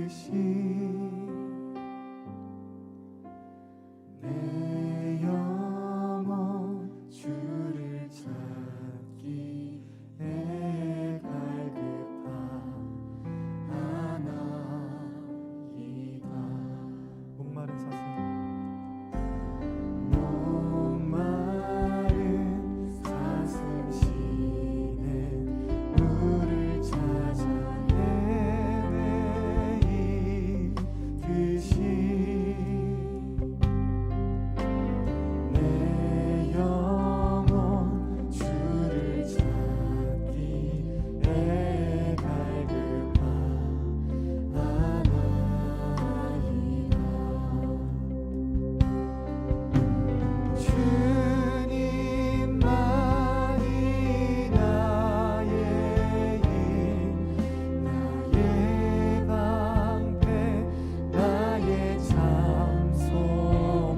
듯이 내 영혼 주를 찾기에 갈급하나이다. 목마른 사슴 쉬는 물을 찾아 헤매이듯이 내 영혼 주를 찾기에 갈급하나이다. 주님만이 나의 힘, 나의 방패, 나의 참 소망,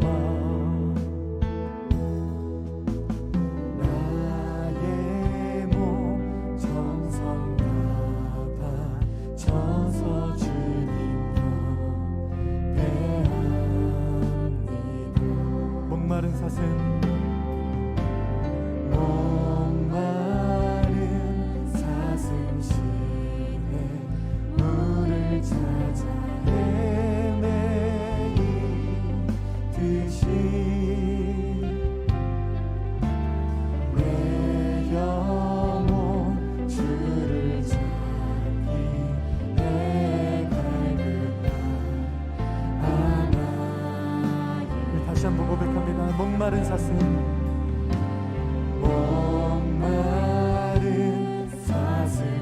나의 몸 정성 다바 쳐서 주님 경배합니다. 목마른 사슴 쉬네 물을 찾아 헤매이듯이 내 영혼 주를 찾기에 갈급하나이다. 다시 한번 고백합니다. 목마른 사슴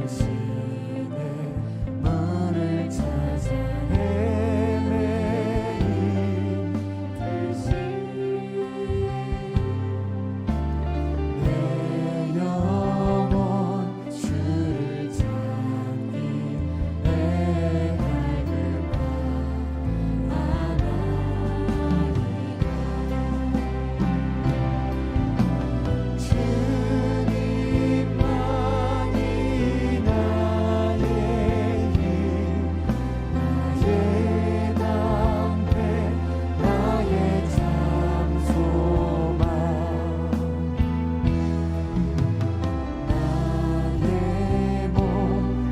쉬네 물을 찾아 헤매이듯이 내 영혼 주를 찾기에 갈급하나이다. 주님만이 나의 힘, 나의 방패, 나의 참 소망, 나의 몸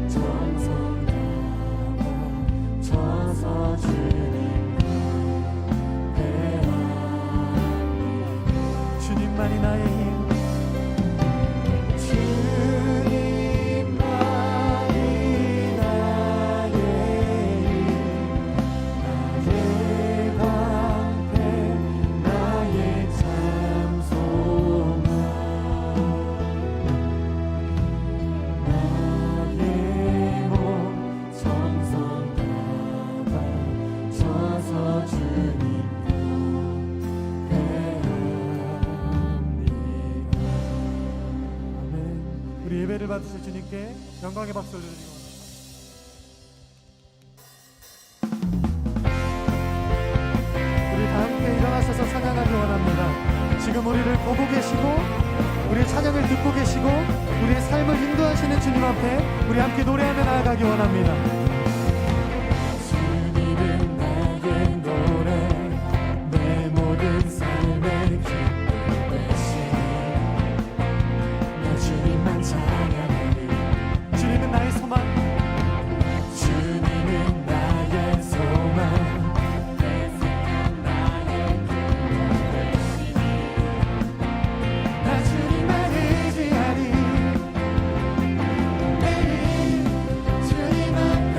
정성 다바 쳐서 주님 경배합니다. 주님만이 나의 힘, 주님만이 나의 힘, 나의 방패, 나의 참 소망, 나의 몸 정성 다바 쳐서 주님 경배합니다. 아멘. 우리 예배를 받으실 주님께 영광의 박수 올려드리기 원합니다. 우리 다 함께 일어나셔서 찬양하기 원합니다. 지금 우리를 보고 계시고 우리의 찬양을 듣고 계시고 우리의 삶을 인도하시는 주님 앞에 우리 함께 노래하며 나아가기 원합니다. 주님은 나의 노래, 내 모든 삶의 기쁨 되시. 내 주님만 찬양하리. 주님은 나의 소망, 주님은 나의 소망, 나 주님만 의지하리. 매일 주님 앞에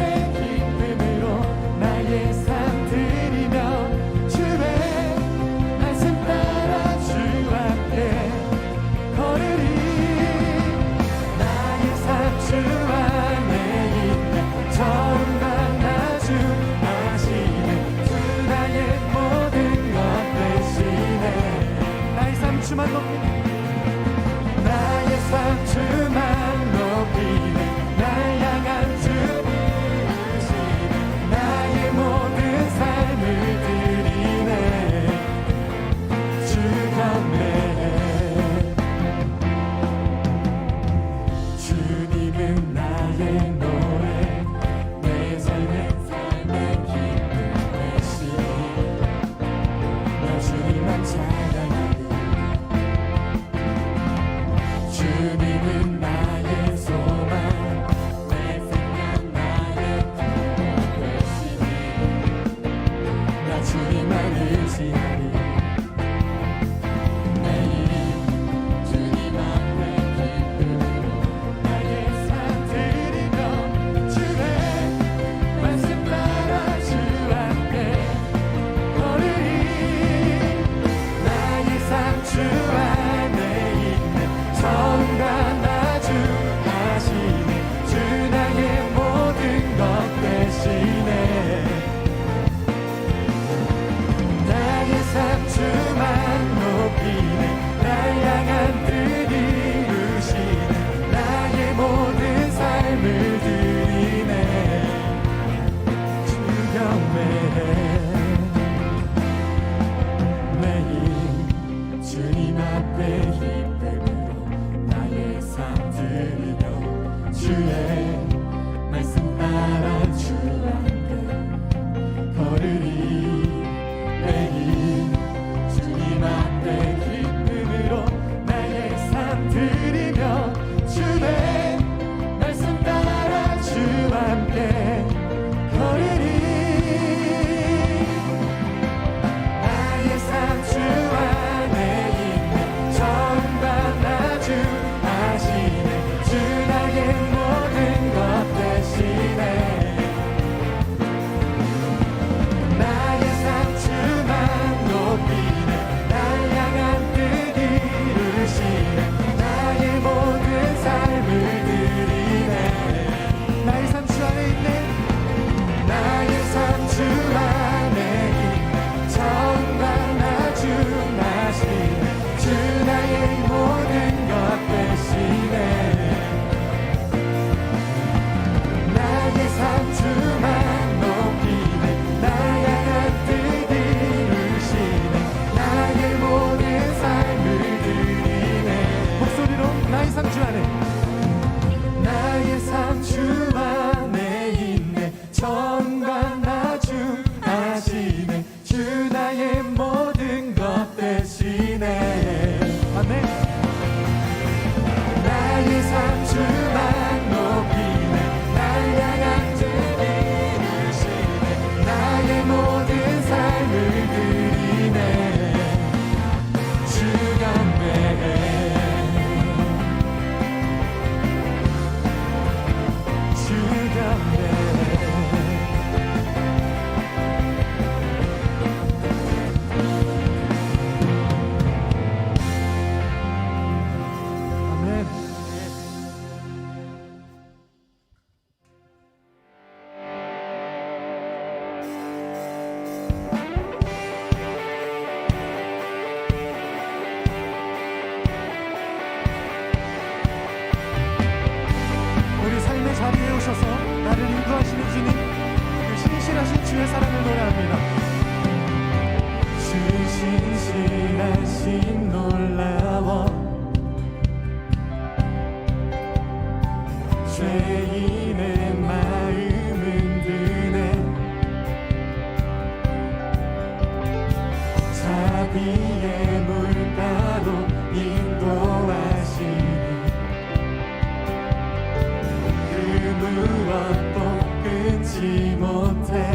못해.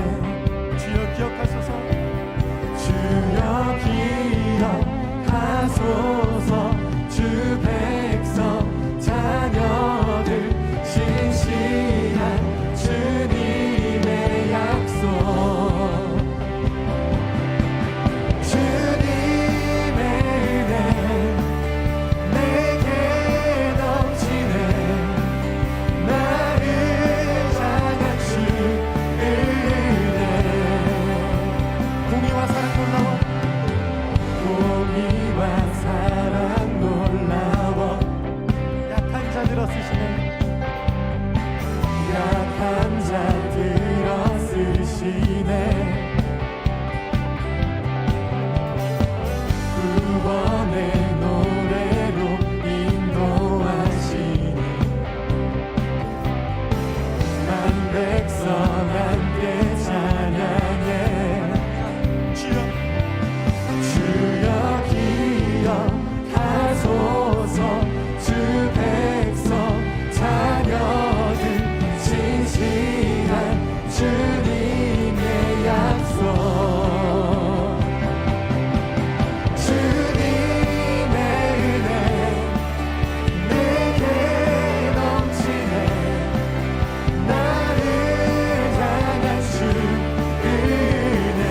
주여 기억하소서. 주여 기억하소서. 주 백성 자녀들 신실한 주님의 약속. 주님의 은혜 내게 넘치네. 나를 향한 주 은혜. 공의와 사랑 놀라워. 공의와 사랑 놀라워. 약한 자들어 쓰시네. 약한 자들어 쓰시네. 구원의 노래로 인도하시니 만 백성 함께 찬양해. 주여 기억하소서. 주 백성 자녀들 신실한 주님의 약속. 주님의 은혜 내게 넘치네. 나를 향한 주 은혜.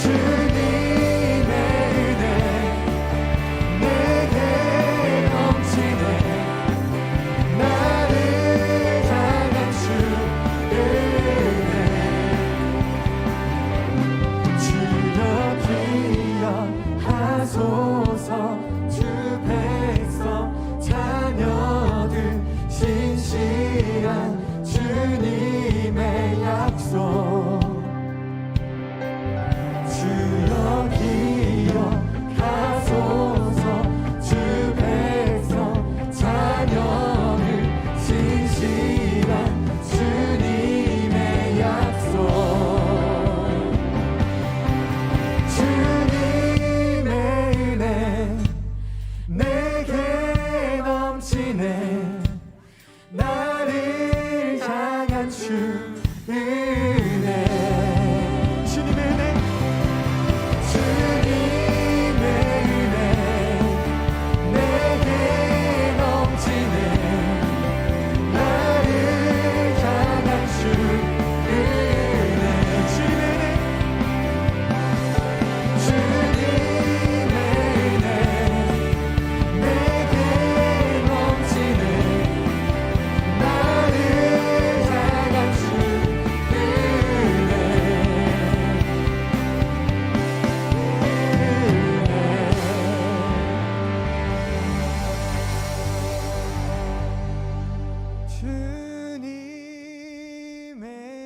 주님의 은혜 내게 넘치네. 나를 향한 주 은혜. 주여 기억하소서. 주 백성 자녀들 신실한 주님의 약속. 주여 기억하소서. 주 백성 자녀들 신실한 주님의 약속. 주님의 은혜 내게 넘치네. 나를 향한 주 은혜. 주님의 은혜. 주님의 은혜 내게 넘치네. 나를 향한 주 은혜. 주님의 은혜. 주님의 은혜 내게 넘치네. 나를 향한 주 주님의 은혜 내게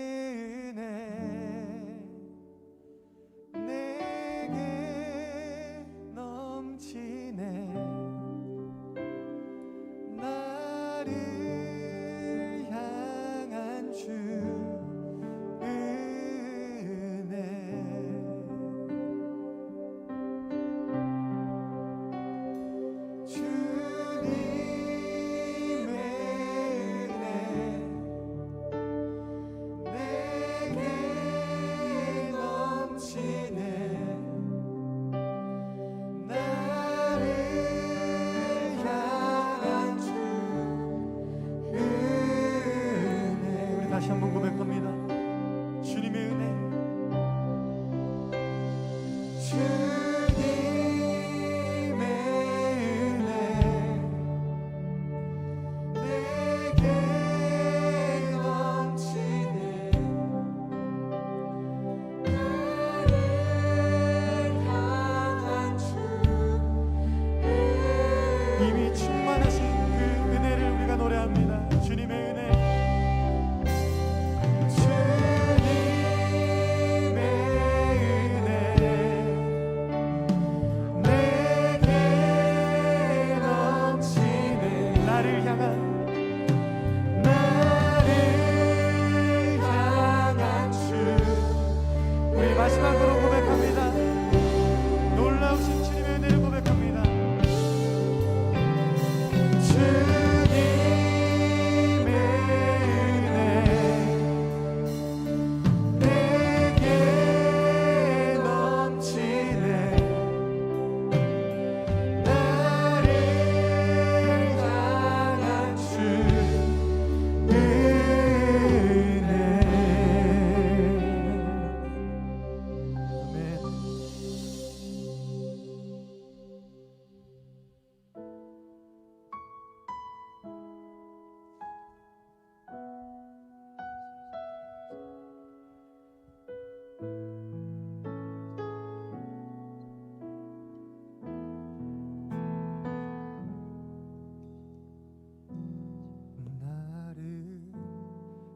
넘치네. 나를 향한 주 은혜. 주님의 은혜 내게 넘치네. 나를 향한 주 은혜. 우리 다시 한번 고백합니다. 주님의 은혜. 주님의 은혜 내게 넘치네. 나를 향한 주 은혜. 이미 충만하신 그 은혜를 우리가 노래합니다. 주님의 은혜. 주님의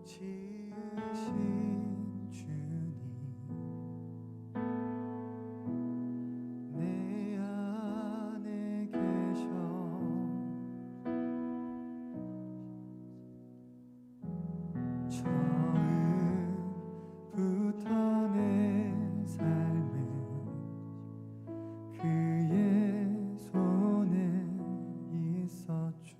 지으신 주님 내 안에 계셔 처음부터 내 삶은 그의 손에 있었죠.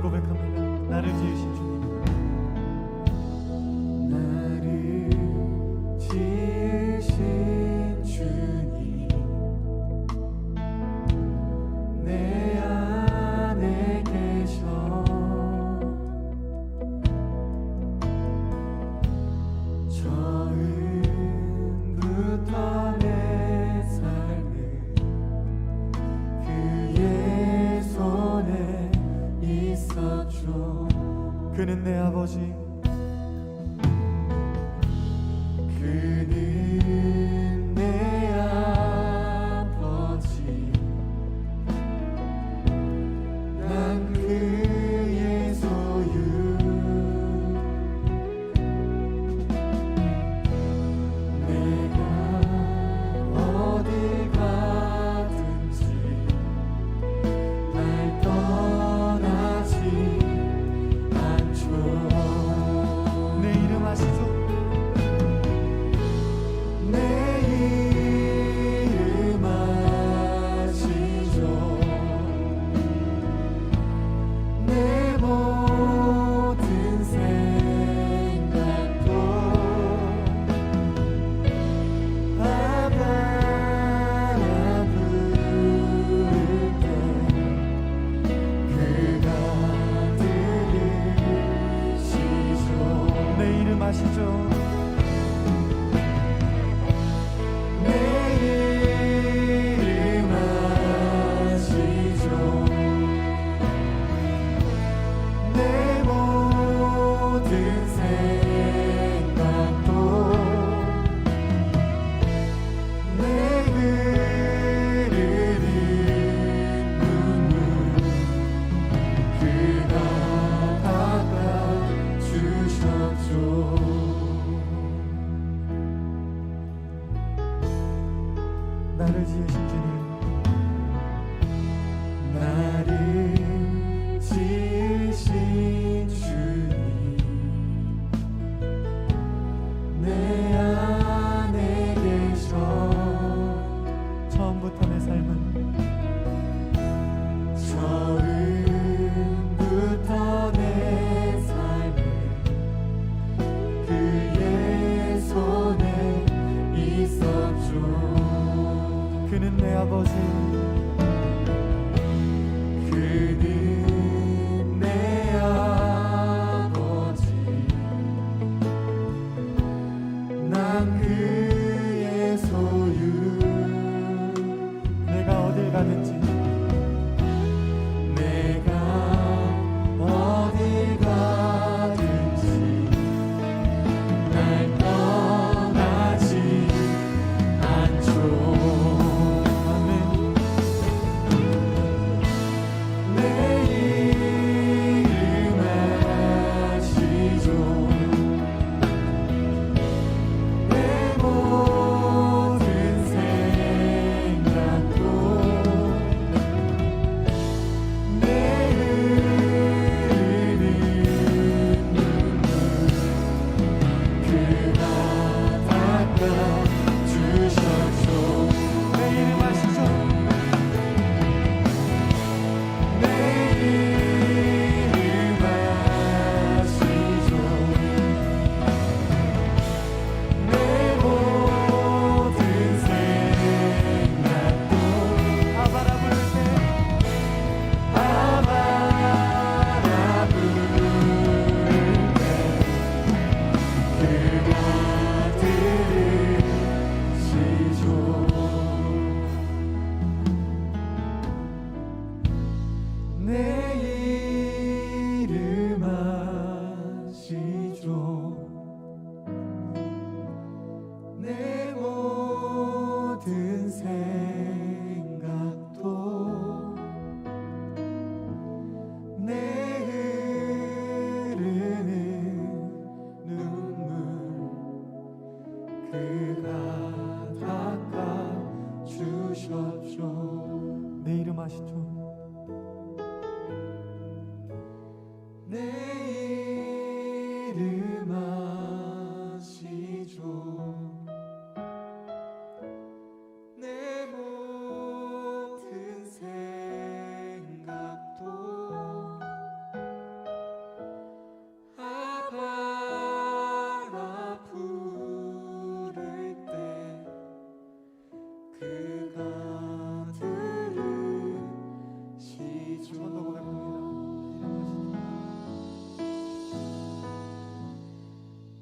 고백합니다. 나를 지으신 주님 나를 지으신 주님 내 안에 계셔 처음부터 내 삶을 그의 손에 있었죠. 그는 내 아버지 그는 내 아버지 난 그의 소유 내가 어딜 가든지 날 떠나지 내 이름 아시죠? 내 이름 아시죠? 내 모든 생각도 아바라 부를 때 그가 내 이름 아시죠? 내 이름 아시죠? 내 모든 생각도 내 흐르는 눈물 그가 닦아주셨죠. 나를 지으신 주님 나를 지으신 주님 내 안에 계셔 처음부터 내 삶은 처음부터 내 삶을 그의 손에 있었죠. 그는 내 아버지 그는 내 아버지 난 그의 소유 내가 어딜 가든지 내가 어딜 가든지 날 떠나지 않죠. 아멘. 주셨죠. 내 이름 아시죠? 내 이름 아시죠. 내 모든 생각도 아바라 부를 때 그가 들으시죠. 한번 더 고백합니다.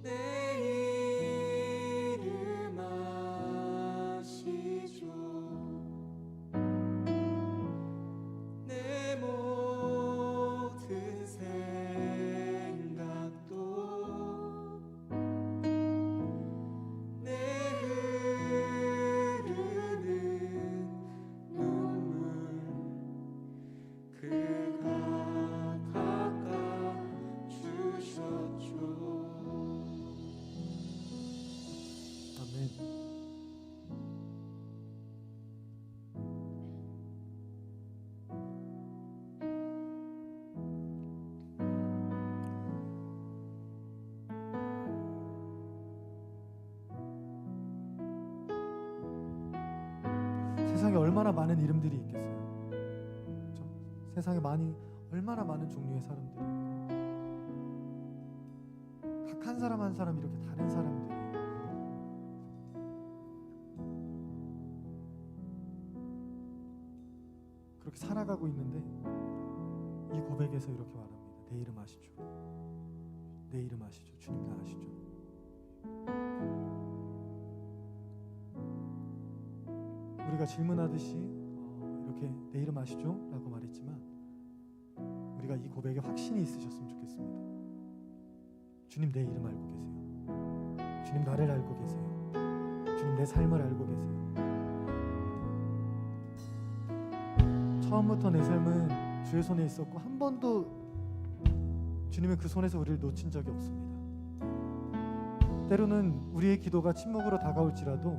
내 이름 아시죠. 내 모든 생각도 내 흐르는 눈물 그가 닦아주셨죠. 아멘. 세상에 얼마나 많은 이름들이 있겠어요. 그렇죠? 세상에 얼마나 많은 종류의 사람들이 각 한 사람 한 사람 이렇게 다른 사람들이 그렇게 살아가고 있는데 이 고백에서 이렇게 말합니다. 내 이름 아시죠? 내 이름 아시죠? 주님 나 아시죠? 우리가 질문하듯이 이렇게 내 이름 아시죠? 라고 말했지만 우리가 이 고백에 확신이 있으셨으면 좋겠습니다. 주님 내 이름 알고 계세요. 주님 나를 알고 계세요. 주님 내 삶을 알고 계세요. 처음부터 내 삶은 주의 손에 있었고 한 번도 주님의 그 손에서 우리를 놓친 적이 없습니다. 때로는 우리의 기도가 침묵으로 다가올지라도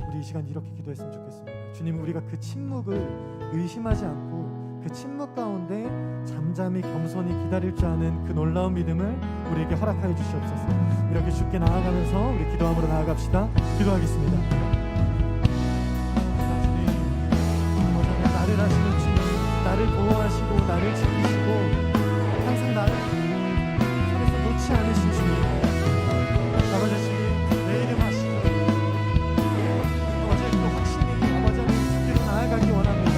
우리 이 시간 이렇게 기도했으면 좋겠습니다. 주님 우리가 그 침묵을 의심하지 않고 그 침묵 가운데 잠잠히 겸손히 기다릴 줄 아는 그 놀라운 믿음을 우리에게 허락하여 주시옵소서. 이렇게 주께 나아가면서 우리 기도함으로 나아갑시다. 기도하겠습니다. 나를 아시는 주님, 나를 보호하시고 나를 지키시고 항상 나를 손에서 놓지 않으신 주님, 아버지 주님 내 이름 아시고 아버지 그 확신이 아버지 하나님 주께로 나아가기 원합니다.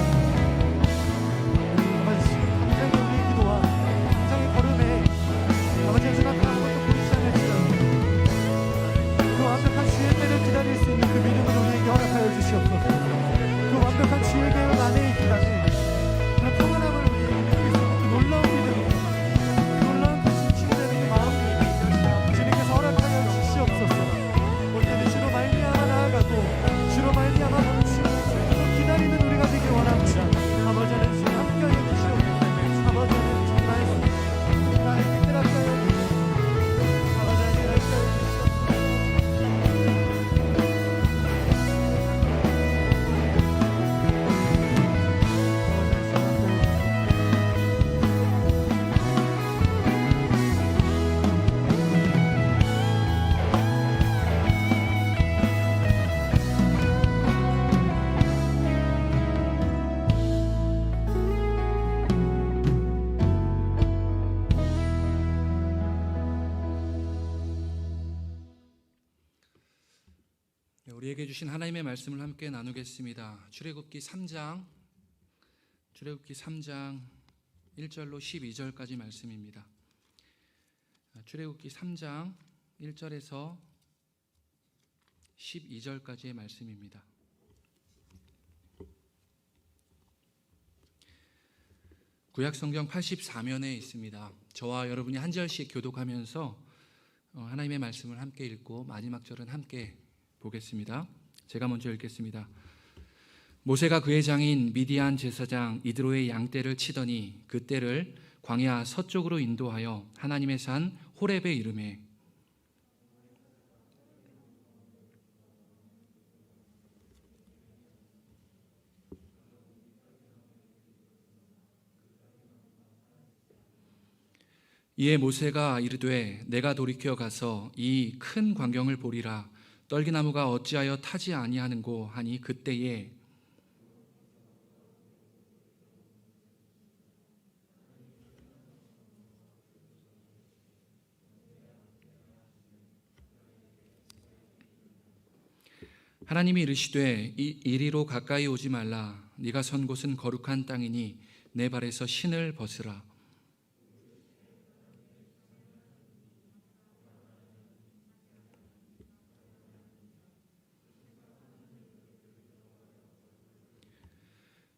아버지 주님 당장의 우리의 기도와 당장의 걸음에 아버지 하나님 앞에 아무것도 보이지 않을지라도 그 완벽한 주의 때를 기다릴 수 있는 그 믿음을 우리에게 허락하여 주시옵소서. 그 완벽한 주의 계획 안에 있기까지 그 평안함을 우리에게 느낄 수 있는 그 놀라운 믿음이 그 놀라운 그 진실이 되는 그 마음이 주님께서 허락하여 주시옵소서. 오늘은 주로 말미암아 나아가고 주로 말미암아 멈추고 또 기다리는 우리가 되길 원합니다. 아버지 하나님 주님 함께하여 주시옵소서. 아버지 하나님 주님 말씀 나의 뜻대로 하여 주시옵소서. 아버지 하나님 함께하여 주시옵소서. 우리에게 주신 하나님의 말씀을 함께 나누겠습니다. 출애굽기 3장 1절로 12절까지 말씀입니다. 출애굽기 3장 1절에서 12절까지의 말씀입니다. 구약성경 84면에 있습니다. 저와 여러분이 한 절씩 교독하면서 하나님의 말씀을 함께 읽고 마지막 절은 함께 보겠습니다. 제가 먼저 읽겠습니다. 모세가 그의 장인 미디안 제사장 이드로의 양떼를 치더니 그 떼를 광야 서쪽으로 인도하여 하나님의 산 호렙에 이르매 이에 모세가 이르되 내가 돌이켜 가서 이 큰 광경을 보리라. 떨기나무가 어찌하여 타지 아니하는고 하니 그때에 하나님이 이르시되 이리로 가까이 오지 말라. 네가 선 곳은 거룩한 땅이니 내 발에서 신을 벗으라.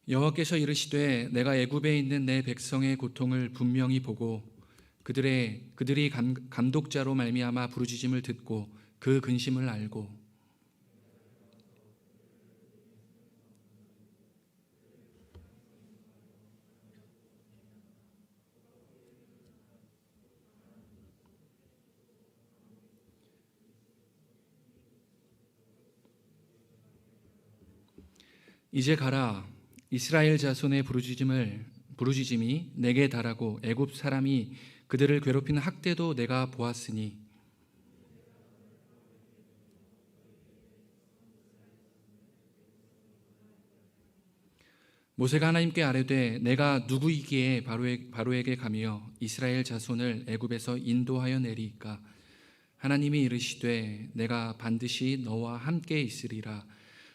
여호와께서 이르시되 내가 애굽에 있는 내 백성의 고통을 분명히 보고 그들이 감독자로 말미암아 부르짖음을 듣고 그 근심을 알고 이제 가라. 이스라엘 자손의 부르짖음이 내게 달하고 애굽 사람이 그들을 괴롭히는 학대도 내가 보았으니 모세가 하나님께 아뢰되 내가 누구이기에 바로에게 가며 이스라엘 자손을 애굽에서 인도하여 내리이까. 하나님이 이르시되 내가 반드시 너와 함께 있으리라.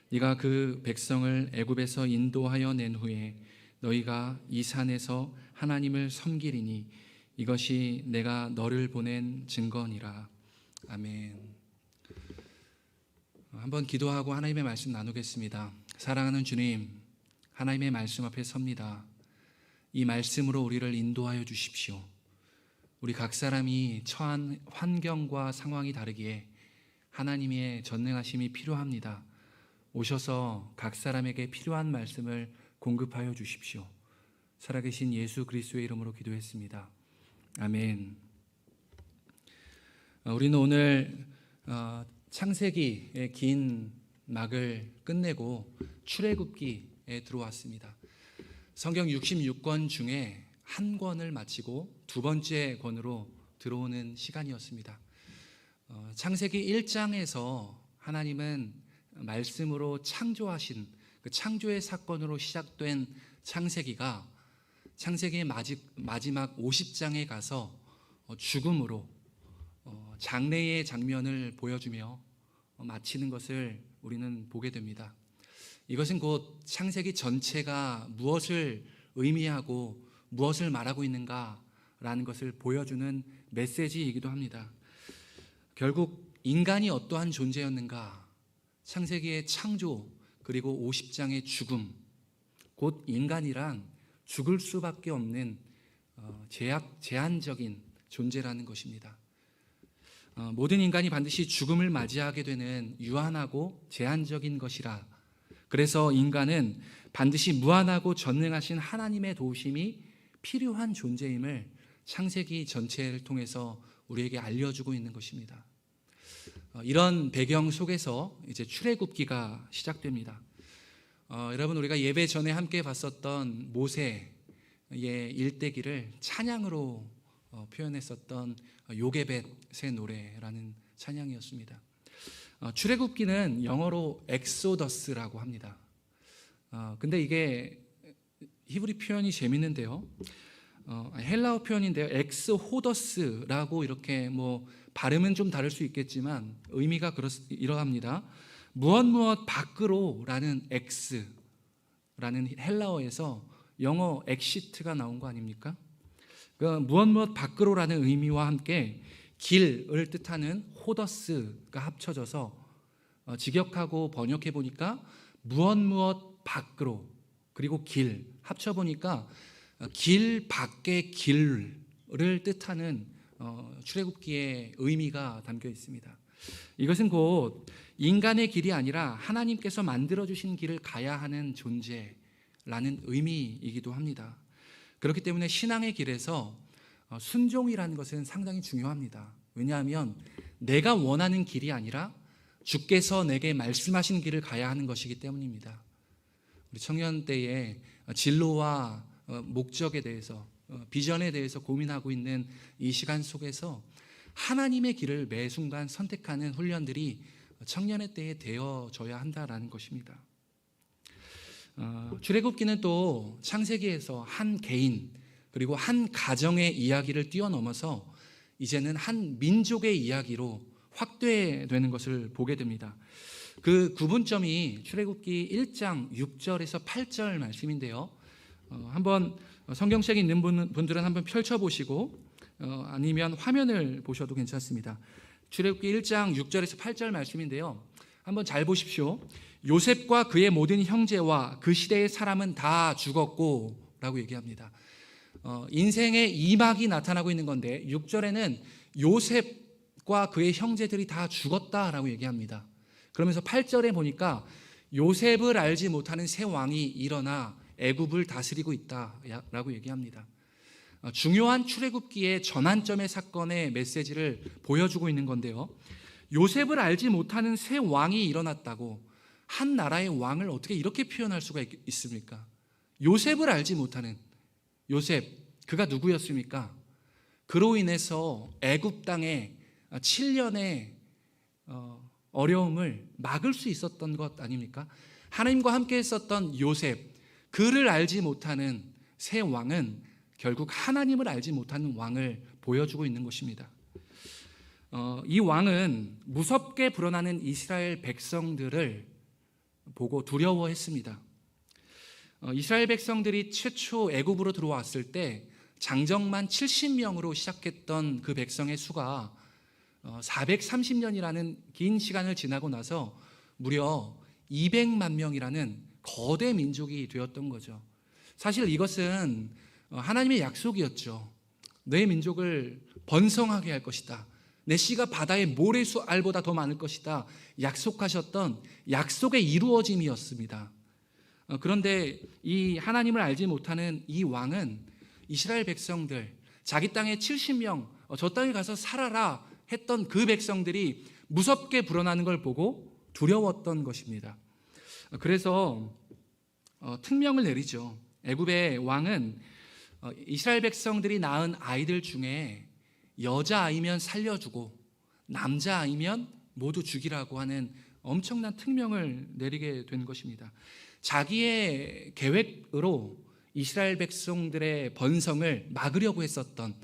네가 그 백성을 애굽에서 인도하여 낸 후에 너희가 이 산에서 하나님을 섬기리니 이것이 내가 너를 보낸 증거니라. 아멘. 한번 기도하고 하나님의 말씀 나누겠습니다. 사랑하는 주님, 하나님의 말씀 앞에 섭니다. 이 말씀으로 우리를 인도하여 주십시오. 우리 각 사람이 처한 환경과 상황이 다르기에 하나님의 전능하심이 필요합니다. 오셔서 각 사람에게 필요한 말씀을 공급하여 주십시오. 살아계신 예수 그리스도의 이름으로 기도했습니다. 아멘. 우리는 오늘 창세기의 긴 막을 끝내고 출애굽기에 들어왔습니다. 성경 66권 중에 한 권을 마치고 두 번째 권으로 들어오는 시간이었습니다. 창세기 1장에서 하나님은 말씀으로 창조하신 그 창조의 사건으로 시작된 창세기가 창세기의 마지막 50장에 가서 죽음으로 장래의 장면을 보여주며 마치는 것을 우리는 보게 됩니다. 이것은 곧 창세기 전체가 무엇을 의미하고 무엇을 말하고 있는가라는 것을 보여주는 메시지이기도 합니다. 결국 인간이 어떠한 존재였는가, 창세기의 창조 그리고 50장의 죽음, 곧 인간이란 죽을 수밖에 없는 제한적인 존재라는 것입니다. 모든 인간이 반드시 죽음을 맞이하게 되는 유한하고 제한적인 것이라, 그래서 인간은 반드시 무한하고 전능하신 하나님의 도우심이 필요한 존재임을 창세기 전체를 통해서 우리에게 알려주고 있는 것입니다. 이런 배경 속에서 이제 출애굽기가 시작됩니다. 여러분, 우리가 예배 전에 함께 봤었던 모세의 일대기를 찬양으로 표현했었던 요게벳의 노래라는 찬양이었습니다. 출애굽기는 영어로 엑소더스라고 합니다. 근데 이게 히브리 표현이 재밌는데요. 헬라어 표현인데요. 엑스호더스라고 이렇게 발음은 좀 다를 수 있겠지만 의미가 이러합니다. 무엇 밖으로라는 엑스라는 헬라어에서 영어 엑시트가 나온 거 아닙니까? 그러니까 무엇 밖으로라는 의미와 함께 길을 뜻하는 호더스가 합쳐져서 직역하고 번역해 보니까 무엇 밖으로 그리고 길 합쳐 보니까 길 밖의 길을 뜻하는 출애굽기의 의미가 담겨 있습니다. 이것은 곧 인간의 길이 아니라 하나님께서 만들어 주신 길을 가야 하는 존재라는 의미이기도 합니다. 그렇기 때문에 신앙의 길에서 순종이라는 것은 상당히 중요합니다. 왜냐하면 내가 원하는 길이 아니라 주께서 내게 말씀하신 길을 가야 하는 것이기 때문입니다. 우리 청년 때에 진로와 목적에 대해서 비전에 대해서 고민하고 있는 이 시간 속에서 하나님의 길을 매 순간 선택하는 훈련들이 청년의 때에 되어져야 한다라는 것입니다. 출애굽기는 또 창세기에서 한 개인 그리고 한 가정의 이야기를 뛰어넘어서 이제는 한 민족의 이야기로 확대되는 것을 보게 됩니다. 그 구분점이 출애굽기 1장 6절에서 8절 말씀인데요. 한번 성경책이 있는 분들은 한번 펼쳐보시고 아니면 화면을 보셔도 괜찮습니다. 출애굽기 1장 6절에서 8절 말씀인데요. 한번 잘 보십시오. 요셉과 그의 모든 형제와 그 시대의 사람은 다 죽었고 라고 얘기합니다. 인생의 이막이 나타나고 있는 건데 6절에는 요셉과 그의 형제들이 다 죽었다라고 얘기합니다. 그러면서 8절에 보니까 요셉을 알지 못하는 새 왕이 일어나 애굽을 다스리고 있다라고 얘기합니다. 중요한 출애굽기의 전환점의 사건의 메시지를 보여주고 있는 건데요. 요셉을 알지 못하는 새 왕이 일어났다고 한 나라의 왕을 어떻게 이렇게 표현할 수가 있습니까? 요셉을 알지 못하는 요셉, 그가 누구였습니까? 그로 인해서 애굽 땅에 7년의 어려움을 막을 수 있었던 것 아닙니까? 하나님과 함께 했었던 요셉, 그를 알지 못하는 새 왕은 결국 하나님을 알지 못하는 왕을 보여주고 있는 것입니다. 이 왕은 무섭게 불어나는 이스라엘 백성들을 보고 두려워했습니다. 이스라엘 백성들이 최초 애굽으로 들어왔을 때 장정만 70명으로 시작했던 그 백성의 수가 430년이라는 긴 시간을 지나고 나서 무려 200만 명이라는 거대 민족이 되었던 거죠. 사실 이것은 하나님의 약속이었죠. 내 민족을 번성하게 할 것이다. 내 씨가 바다의 모래알보다 더 많을 것이다. 약속하셨던 약속의 이루어짐이었습니다. 그런데 이 하나님을 알지 못하는 이 왕은 이스라엘 백성들, 자기 땅에 70명, 저 땅에 가서 살아라 했던 그 백성들이 무섭게 불어나는 걸 보고 두려웠던 것입니다. 그래서 특명을 내리죠. 애굽의 왕은 이스라엘 백성들이 낳은 아이들 중에 여자아이면 살려주고 남자아이면 모두 죽이라고 하는 엄청난 특명을 내리게 된 것입니다. 자기의 계획으로 이스라엘 백성들의 번성을 막으려고 했었던,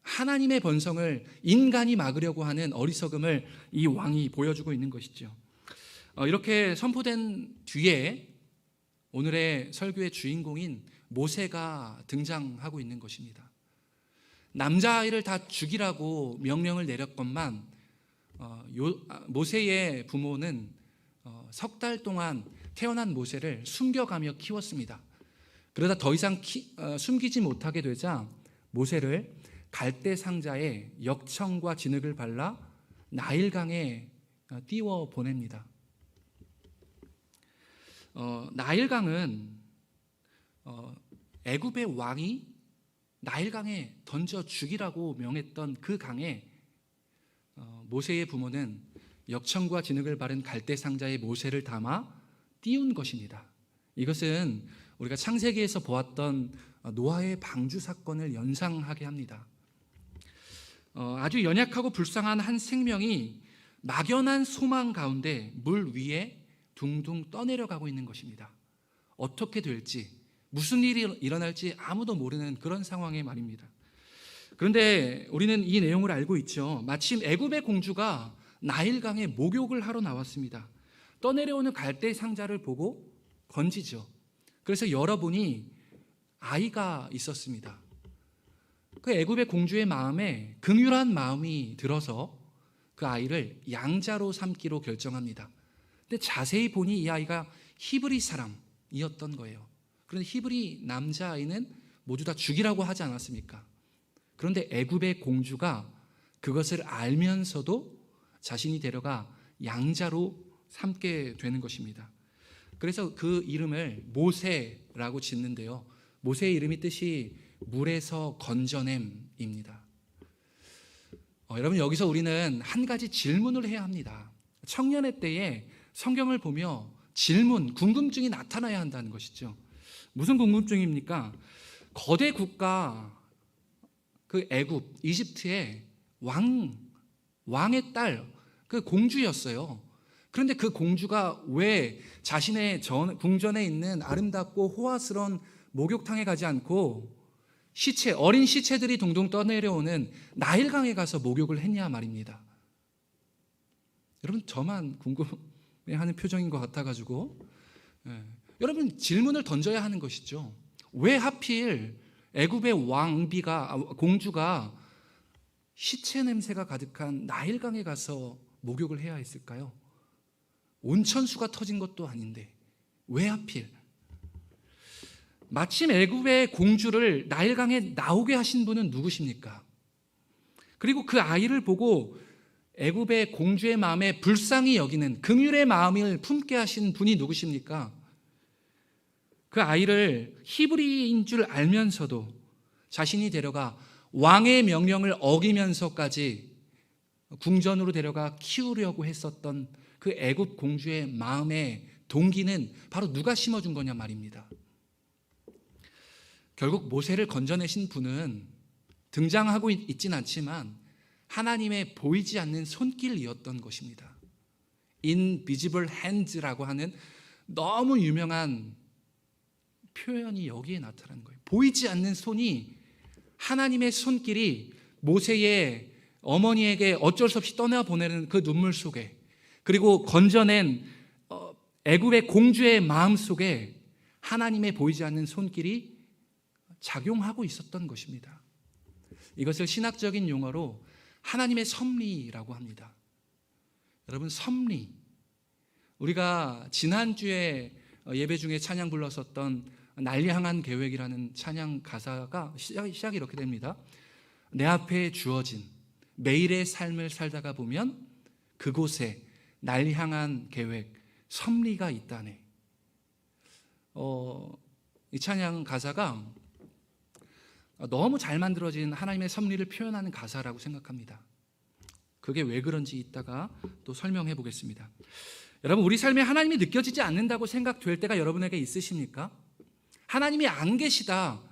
하나님의 번성을 인간이 막으려고 하는 어리석음을 이 왕이 보여주고 있는 것이죠. 이렇게 선포된 뒤에 오늘의 설교의 주인공인 모세가 등장하고 있는 것입니다. 남자아이를 다 죽이라고 명령을 내렸건만 모세의 부모는 석 달 동안 태어난 모세를 숨겨가며 키웠습니다. 그러다 더 이상 숨기지 못하게 되자 모세를 갈대 상자에 역청과 진흙을 발라 나일강에 띄워 보냅니다. 나일강은 애굽의 왕이 나일강에 던져 죽이라고 명했던 그 강에 모세의 부모는 역청과 진흙을 바른 갈대 상자에 모세를 담아 띄운 것입니다. 이것은 우리가 창세기에서 보았던 노아의 방주 사건을 연상하게 합니다. 아주 연약하고 불쌍한 한 생명이 막연한 소망 가운데 물 위에 둥둥 떠내려가고 있는 것입니다. 어떻게 될지, 무슨 일이 일어날지 아무도 모르는 그런 상황의 말입니다. 그런데 우리는 이 내용을 알고 있죠. 마침 애굽의 공주가 나일강에 목욕을 하러 나왔습니다. 떠내려오는 갈대 상자를 보고 건지죠. 그래서 열어보니 아이가 있었습니다. 그 애굽의 공주의 마음에 긍휼한 마음이 들어서 그 아이를 양자로 삼기로 결정합니다. 근데 자세히 보니 이 아이가 히브리 사람이었던 거예요. 그런데 히브리 남자아이는 모두 다 죽이라고 하지 않았습니까? 그런데 애굽의 공주가 그것을 알면서도 자신이 데려가 양자로 삼게 되는 것입니다. 그래서 그 이름을 모세라고 짓는데요. 모세의 이름이 뜻이 물에서 건져냄입니다. 여러분, 여기서 우리는 한 가지 질문을 해야 합니다. 청년의 때에 성경을 보며 질문, 궁금증이 나타나야 한다는 것이죠. 무슨 궁금증입니까? 거대 국가 그 애굽, 이집트의 왕의 딸, 그 공주였어요. 그런데 그 공주가 왜 자신의 궁전에 있는 아름답고 호화스러운 목욕탕에 가지 않고 어린 시체들이 동동 떠내려오는 나일강에 가서 목욕을 했냐 말입니다. 여러분, 저만 궁금해하는 표정인 것 같아가지고, 여러분 질문을 던져야 하는 것이죠. 왜 하필 애굽의 공주가 시체 냄새가 가득한 나일강에 가서 목욕을 해야 했을까요? 온천수가 터진 것도 아닌데 왜 하필? 마침 애굽의 공주를 나일강에 나오게 하신 분은 누구십니까? 그리고 그 아이를 보고 애굽의 공주의 마음에 불쌍히 여기는 긍휼의 마음을 품게 하신 분이 누구십니까? 그 아이를 히브리인 줄 알면서도 자신이 데려가 왕의 명령을 어기면서까지 궁전으로 데려가 키우려고 했었던 그 애굽 공주의 마음의 동기는 바로 누가 심어준 거냐 말입니다. 결국 모세를 건져내신 분은 등장하고 있진 않지만 하나님의 보이지 않는 손길이었던 것입니다. Invisible hands라고 하는 너무 유명한 표현이 여기에 나타나는 거예요. 보이지 않는 손이, 하나님의 손길이 모세의 어머니에게 어쩔 수 없이 떠나보내는 그 눈물 속에, 그리고 건져낸 애굽의 공주의 마음 속에 하나님의 보이지 않는 손길이 작용하고 있었던 것입니다. 이것을 신학적인 용어로 하나님의 섭리라고 합니다. 여러분, 섭리, 우리가 지난주에 예배 중에 찬양 불렀었던 날 향한 계획이라는 찬양 가사가 시작이 이렇게 됩니다. 내 앞에 주어진 매일의 삶을 살다가 보면 그곳에 날 향한 계획, 섭리가 있다네. 이 찬양 가사가 너무 잘 만들어진 하나님의 섭리를 표현하는 가사라고 생각합니다. 그게 왜 그런지 이따가 또 설명해 보겠습니다. 여러분, 우리 삶에 하나님이 느껴지지 않는다고 생각될 때가 여러분에게 있으십니까? 하나님이 안 계시다.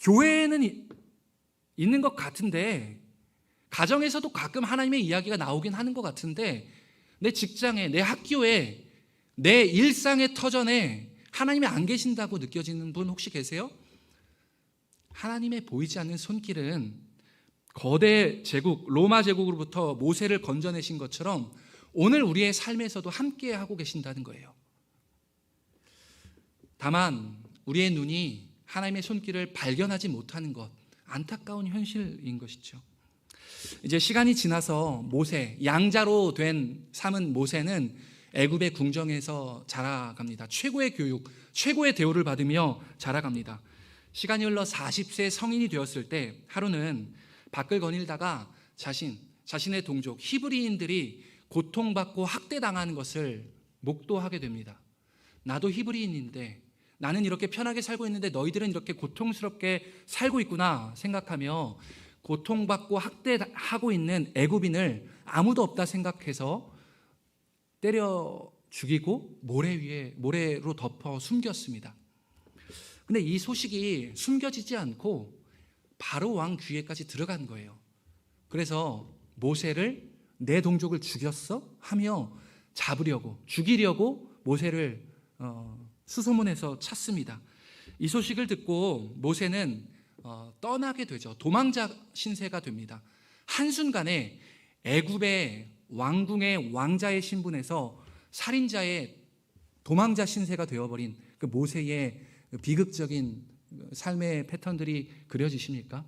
교회에는 있는 것 같은데, 가정에서도 가끔 하나님의 이야기가 나오긴 하는 것 같은데, 내 직장에, 내 학교에, 내 일상의 터전에 하나님이 안 계신다고 느껴지는 분 혹시 계세요? 하나님의 보이지 않는 손길은 거대 제국, 로마 제국으로부터 모세를 건져내신 것처럼 오늘 우리의 삶에서도 함께 하고 계신다는 거예요. 다만 우리의 눈이 하나님의 손길을 발견하지 못하는 것, 안타까운 현실인 것이죠. 이제 시간이 지나서 모세, 양자로 삼은 모세는 애굽의 궁정에서 자라갑니다. 최고의 교육, 최고의 대우를 받으며 자라갑니다. 시간이 흘러 40세 성인이 되었을 때 하루는 밖을 거닐다가 자신의 동족 히브리인들이 고통받고 학대당하는 것을 목도하게 됩니다. 나도 히브리인인데, 나는 이렇게 편하게 살고 있는데 너희들은 이렇게 고통스럽게 살고 있구나 생각하며 고통받고 학대하고 있는 애굽인을 아무도 없다 생각해서 때려 죽이고 모래로 덮어 숨겼습니다. 근데 이 소식이 숨겨지지 않고 바로 왕 귀에까지 들어간 거예요. 그래서 모세를, 내 동족을 죽였어? 하며 죽이려고 모세를 수소문해서 찾습니다. 이 소식을 듣고 모세는 떠나게 되죠. 도망자 신세가 됩니다. 한순간에 애굽의 왕궁의 왕자의 신분에서 살인자의 도망자 신세가 되어버린 그 모세의 비극적인 삶의 패턴들이 그려지십니까?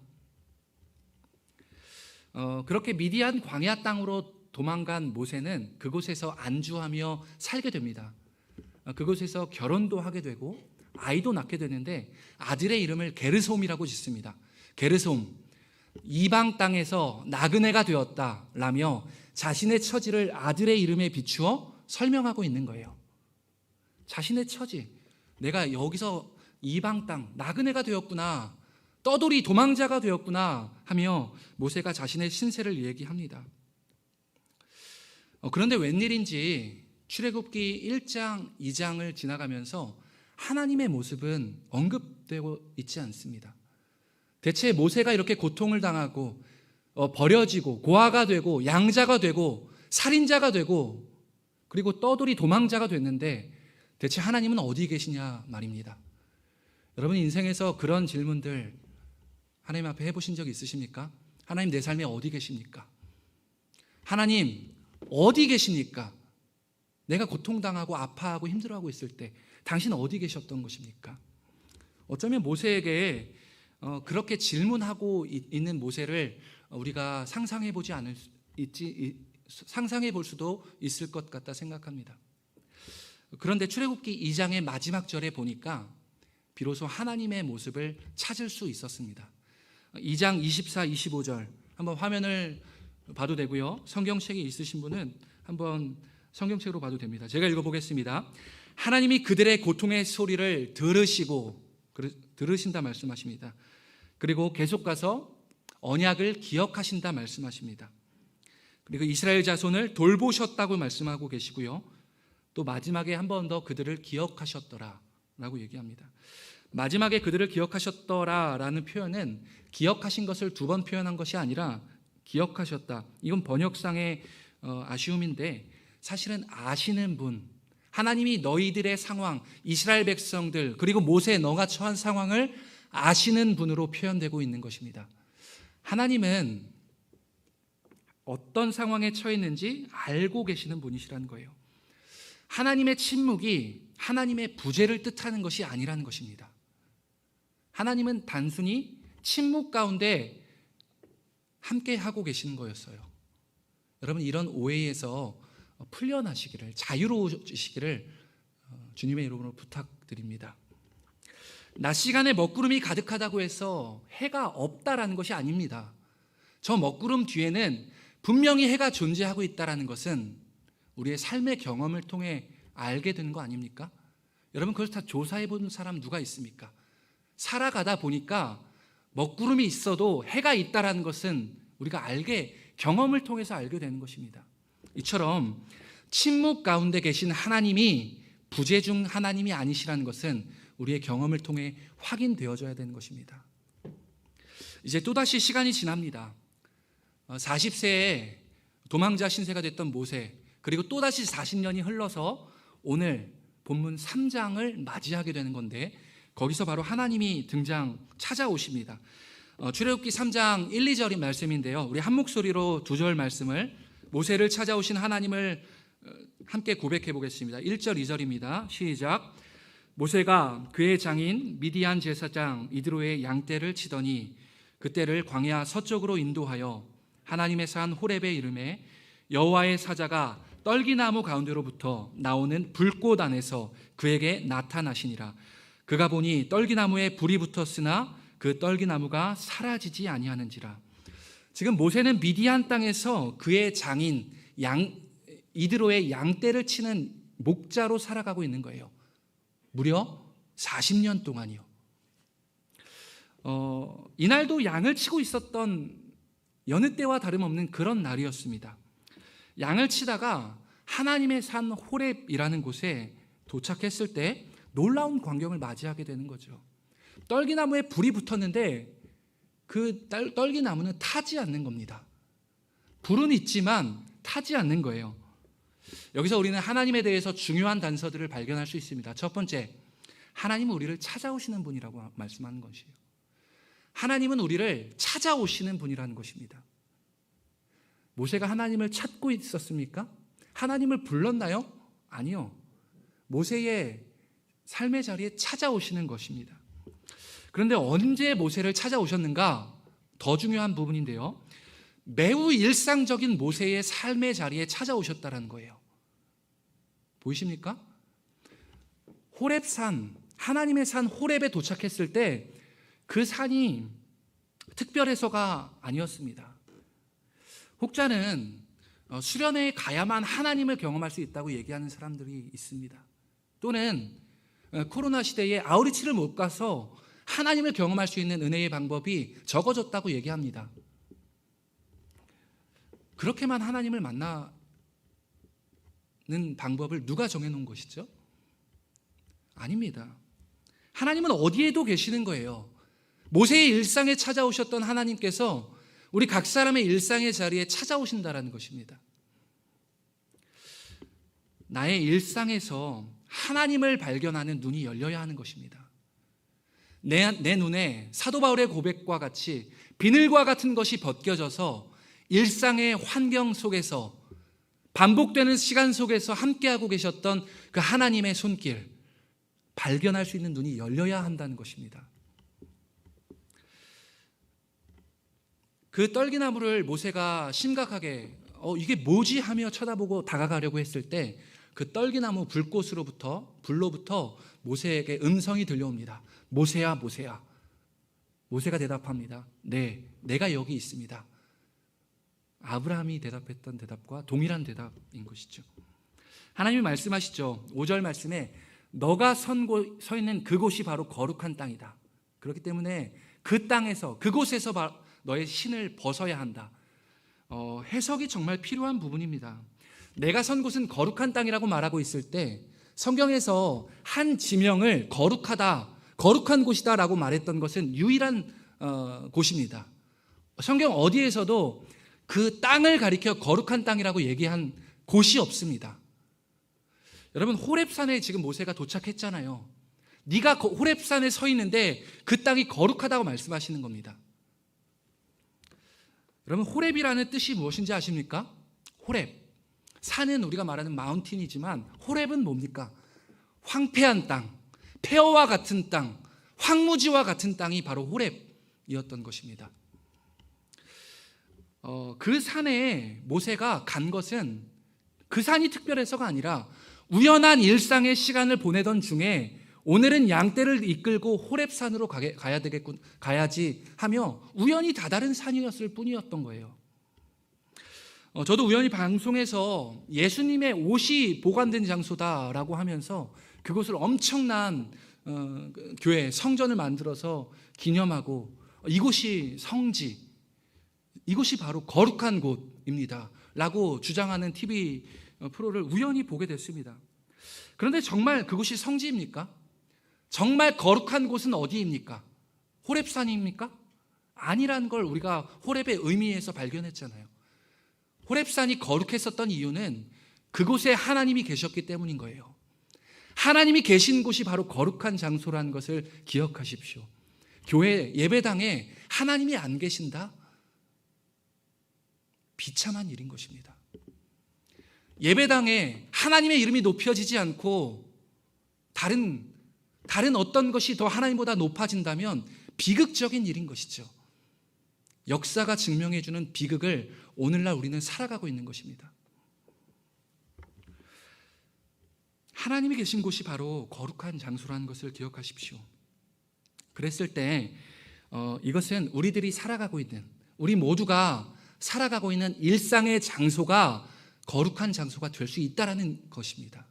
그렇게 미디안 광야 땅으로 도망간 모세는 그곳에서 안주하며 살게 됩니다. 그곳에서 결혼도 하게 되고 아이도 낳게 되는데 아들의 이름을 게르솜이라고 짓습니다. 게르솜, 이방 땅에서 나그네가 되었다라며 자신의 처지를 아들의 이름에 비추어 설명하고 있는 거예요. 자신의 처지, 내가 여기서 이방 땅 나그네가 되었구나, 떠돌이 도망자가 되었구나 하며 모세가 자신의 신세를 얘기합니다. 그런데 웬일인지 출애굽기 1장, 2장을 지나가면서 하나님의 모습은 언급되고 있지 않습니다. 대체 모세가 이렇게 고통을 당하고 버려지고 고아가 되고 양자가 되고 살인자가 되고 그리고 떠돌이 도망자가 됐는데 대체 하나님은 어디 계시냐 말입니다. 여러분 인생에서 그런 질문들 하나님 앞에 해보신 적 있으십니까? 하나님 내 삶에 어디 계십니까? 하나님 어디 계십니까? 내가 고통당하고 아파하고 힘들어하고 있을 때 당신 어디 계셨던 것입니까? 어쩌면 모세에게 그렇게 질문하고 있는 모세를 우리가 상상해 볼 수도 있을 것 같다 생각합니다. 그런데 출애굽기 2장의 마지막 절에 보니까 비로소 하나님의 모습을 찾을 수 있었습니다. 2장 24, 25절 한번 화면을 봐도 되고요. 성경책이 있으신 분은 한번 성경책으로 봐도 됩니다. 제가 읽어보겠습니다. 하나님이 그들의 고통의 소리를 들으신다 말씀하십니다. 그리고 계속 가서 언약을 기억하신다 말씀하십니다. 그리고 이스라엘 자손을 돌보셨다고 말씀하고 계시고요. 또 마지막에 한 번 더 그들을 기억하셨더라 라고 얘기합니다. 마지막에 그들을 기억하셨더라 라는 표현은 기억하신 것을 두 번 표현한 것이 아니라 기억하셨다. 이건 번역상의 아쉬움인데 사실은 아시는 분, 하나님이 너희들의 상황, 이스라엘 백성들 그리고 모세 너가 처한 상황을 아시는 분으로 표현되고 있는 것입니다. 하나님은 어떤 상황에 처해 있는지 알고 계시는 분이시라는 거예요. 하나님의 침묵이 하나님의 부재를 뜻하는 것이 아니라는 것입니다. 하나님은 단순히 침묵 가운데 함께 하고 계시는 거였어요. 여러분 이런 오해에서 풀려나시기를, 자유로우시기를 주님의 이름으로 부탁드립니다. 낮 시간에 먹구름이 가득하다고 해서 해가 없다라는 것이 아닙니다. 저 먹구름 뒤에는 분명히 해가 존재하고 있다는 것은 우리의 삶의 경험을 통해 알게 되는 거 아닙니까? 여러분 그걸 다 조사해 본 사람 누가 있습니까? 살아가다 보니까 먹구름이 있어도 해가 있다는 것은 우리가 경험을 통해서 알게 되는 것입니다. 이처럼 침묵 가운데 계신 하나님이 부재 중 하나님이 아니시라는 것은 우리의 경험을 통해 확인되어져야 되는 것입니다. 이제 또다시 시간이 지납니다. 40세에 도망자 신세가 됐던 모세, 그리고 또다시 40년이 흘러서 오늘 본문 3장을 맞이하게 되는 건데 거기서 바로 하나님이 찾아오십니다. 출애굽기 3장 1, 2절인 말씀인데요. 우리 한 목소리로 두 절 말씀을 모세를 찾아오신 하나님을 함께 고백해 보겠습니다. 1절, 2절입니다. 시작. 모세가 그의 장인 미디안 제사장 이드로의 양떼를 치더니 그떼를 광야 서쪽으로 인도하여 하나님의 산 호렙에 이르매 여호와의 사자가 떨기나무 가운데로부터 나오는 불꽃 안에서 그에게 나타나시니라. 그가 보니 떨기나무에 불이 붙었으나 그 떨기나무가 사라지지 아니하는지라. 지금 모세는 미디안 땅에서 그의 장인 이드로의 양떼를 치는 목자로 살아가고 있는 거예요. 무려 40년 동안이요. 이날도 양을 치고 있었던 여느 때와 다름없는 그런 날이었습니다. 양을 치다가 하나님의 산 호렙이라는 곳에 도착했을 때 놀라운 광경을 맞이하게 되는 거죠. 떨기나무에 불이 붙었는데 그 떨기나무는 타지 않는 겁니다. 불은 있지만 타지 않는 거예요. 여기서 우리는 하나님에 대해서 중요한 단서들을 발견할 수 있습니다. 첫 번째, 하나님은 우리를 찾아오시는 분이라고 말씀하는 것이에요. 하나님은 우리를 찾아오시는 분이라는 것입니다. 모세가 하나님을 찾고 있었습니까? 하나님을 불렀나요? 아니요. 모세의 삶의 자리에 찾아오시는 것입니다. 그런데 언제 모세를 찾아오셨는가? 더 중요한 부분인데요. 매우 일상적인 모세의 삶의 자리에 찾아오셨다는 거예요. 보이십니까? 호렙산, 하나님의 산 호렙에 도착했을 때 그 산이 특별해서가 아니었습니다. 혹자는 수련회에 가야만 하나님을 경험할 수 있다고 얘기하는 사람들이 있습니다. 또는 코로나 시대에 아우리치를 못 가서 하나님을 경험할 수 있는 은혜의 방법이 적어졌다고 얘기합니다. 그렇게만 하나님을 만나는 방법을 누가 정해놓은 것이죠? 아닙니다. 하나님은 어디에도 계시는 거예요. 모세의 일상에 찾아오셨던 하나님께서 우리 각 사람의 일상의 자리에 찾아오신다라는 것입니다. 나의 일상에서 하나님을 발견하는 눈이 열려야 하는 것입니다. 내 눈에 사도 바울의 고백과 같이 비늘과 같은 것이 벗겨져서 일상의 환경 속에서 반복되는 시간 속에서 함께하고 계셨던 그 하나님의 손길 발견할 수 있는 눈이 열려야 한다는 것입니다. 그 떨기나무를 모세가 심각하게 이게 뭐지 하며 쳐다보고 다가가려고 했을 때 그 떨기나무 불로부터 모세에게 음성이 들려옵니다. 모세야, 모세야. 모세가 대답합니다. 네, 내가 여기 있습니다. 아브라함이 대답했던 대답과 동일한 대답인 것이죠. 하나님이 말씀하시죠. 5절 말씀에 너가 서 있는 그곳이 바로 거룩한 땅이다. 그렇기 때문에 그 땅에서 그곳에서 너의 신을 벗어야 한다. 해석이 정말 필요한 부분입니다. 내가 선 곳은 거룩한 땅이라고 말하고 있을 때 성경에서 한 지명을 거룩하다, 거룩한 곳이다 라고 말했던 것은 유일한 곳입니다. 성경 어디에서도 그 땅을 가리켜 거룩한 땅이라고 얘기한 곳이 없습니다. 여러분, 호렙산에 지금 모세가 도착했잖아요. 네가 호렙산에 서 있는데 그 땅이 거룩하다고 말씀하시는 겁니다. 여러분, 호렙이라는 뜻이 무엇인지 아십니까? 호렙. 산은 우리가 말하는 마운틴이지만 호렙은 뭡니까? 황폐한 땅, 폐허와 같은 땅, 황무지와 같은 땅이 바로 호렙이었던 것입니다. 그 산에 모세가 간 것은 그 산이 특별해서가 아니라 우연한 일상의 시간을 보내던 중에 오늘은 양떼를 이끌고 호렙산으로 가야지 하며 우연히 다다른 산이었을 뿐이었던 거예요. 저도 우연히 방송에서 예수님의 옷이 보관된 장소다라고 하면서 그곳을 엄청난 교회, 성전을 만들어서 기념하고 이곳이 성지, 이곳이 바로 거룩한 곳입니다 라고 주장하는 TV 프로를 우연히 보게 됐습니다. 그런데 정말 그곳이 성지입니까? 정말 거룩한 곳은 어디입니까? 호렙산입니까? 아니라는 걸 우리가 호렙의 의미에서 발견했잖아요. 호렙산이 거룩했었던 이유는 그곳에 하나님이 계셨기 때문인 거예요. 하나님이 계신 곳이 바로 거룩한 장소라는 것을 기억하십시오. 교회 예배당에 하나님이 안 계신다? 비참한 일인 것입니다. 예배당에 하나님의 이름이 높여지지 않고 다른 어떤 것이 더 하나님보다 높아진다면 비극적인 일인 것이죠. 역사가 증명해주는 비극을 오늘날 우리는 살아가고 있는 것입니다. 하나님이 계신 곳이 바로 거룩한 장소라는 것을 기억하십시오. 그랬을 때 이것은 우리들이 살아가고 있는, 우리 모두가 살아가고 있는 일상의 장소가 거룩한 장소가 될 수 있다는 것입니다.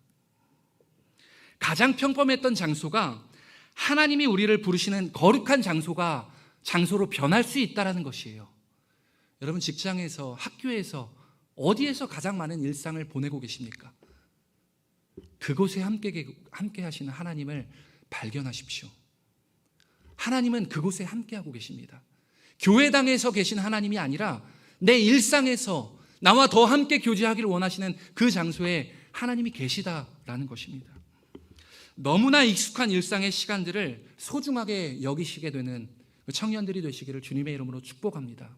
가장 평범했던 장소가 하나님이 우리를 부르시는 거룩한 장소로 변할 수 있다는 것이에요. 여러분, 직장에서, 학교에서, 어디에서 가장 많은 일상을 보내고 계십니까? 그곳에 함께 하시는 하나님을 발견하십시오. 하나님은 그곳에 함께하고 계십니다. 교회당에서 계신 하나님이 아니라 내 일상에서 나와 더 함께 교제하기를 원하시는 그 장소에 하나님이 계시다라는 것입니다. 너무나 익숙한 일상의 시간들을 소중하게 여기시게 되는 청년들이 되시기를 주님의 이름으로 축복합니다.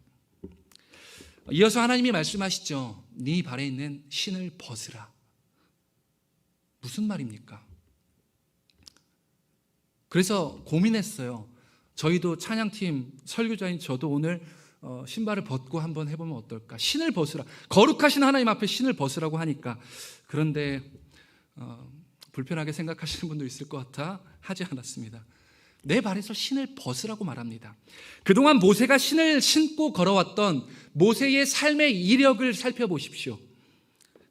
이어서 하나님이 말씀하시죠. 네 발에 있는 신을 벗으라. 무슨 말입니까? 그래서 고민했어요. 저희도 찬양팀 설교자인 저도 오늘 신발을 벗고 한번 해보면 어떨까? 신을 벗으라. 거룩하신 하나님 앞에 신을 벗으라고 하니까, 그런데 불편하게 생각하시는 분도 있을 것 같아 하지 않았습니다. 내 발에서 신을 벗으라고 말합니다. 그동안 모세가 신을 신고 걸어왔던 모세의 삶의 이력을 살펴보십시오.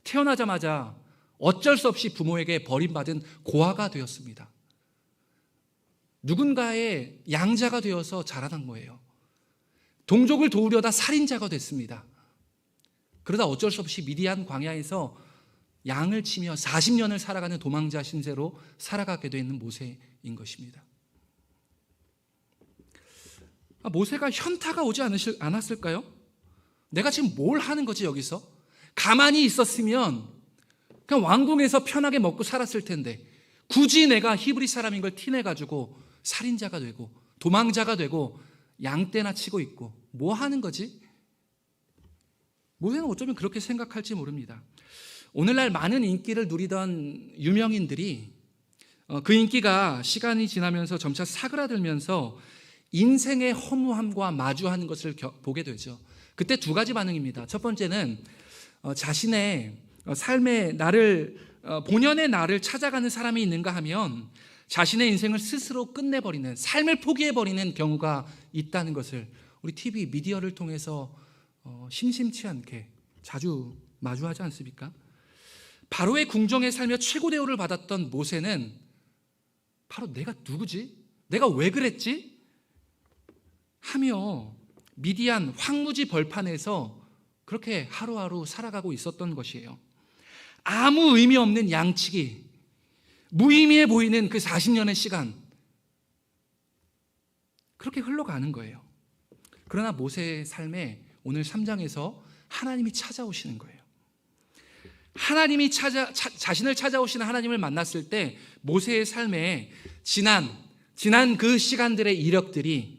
태어나자마자 어쩔 수 없이 부모에게 버림받은 고아가 되었습니다. 누군가의 양자가 되어서 자라난 거예요. 동족을 도우려다 살인자가 됐습니다. 그러다 어쩔 수 없이 미디안 광야에서 양을 치며 40년을 살아가는 도망자 신세로 살아가게 되는 모세인 것입니다. 모세가 현타가 오지 않았을까요? 내가 지금 뭘 하는 거지 여기서? 가만히 있었으면 그냥 왕궁에서 편하게 먹고 살았을 텐데 굳이 내가 히브리 사람인 걸 티내가지고 살인자가 되고 도망자가 되고 양떼나 치고 있고 뭐 하는 거지? 모세는 어쩌면 그렇게 생각할지 모릅니다. 오늘날 많은 인기를 누리던 유명인들이 그 인기가 시간이 지나면서 점차 사그라들면서 인생의 허무함과 마주하는 것을 보게 되죠. 그때 두 가지 반응입니다. 첫 번째는 자신의 삶의 나를 본연의 나를 찾아가는 사람이 있는가 하면 자신의 인생을 스스로 끝내버리는, 삶을 포기해버리는 경우가 있다는 것을 우리 TV 미디어를 통해서 심심치 않게 자주 마주하지 않습니까? 바로의 궁정에 살며 최고 대우를 받았던 모세는 바로 내가 누구지? 내가 왜 그랬지? 하며 미디안 황무지 벌판에서 그렇게 하루하루 살아가고 있었던 것이에요. 아무 의미 없는 양치기, 무의미해 보이는 그 40년의 시간, 그렇게 흘러가는 거예요. 그러나 모세의 삶에 오늘 3장에서 하나님이 찾아오시는 거예요. 하나님이 자신을 찾아오시는 하나님을 만났을 때 모세의 삶에 지난 그 시간들의 이력들이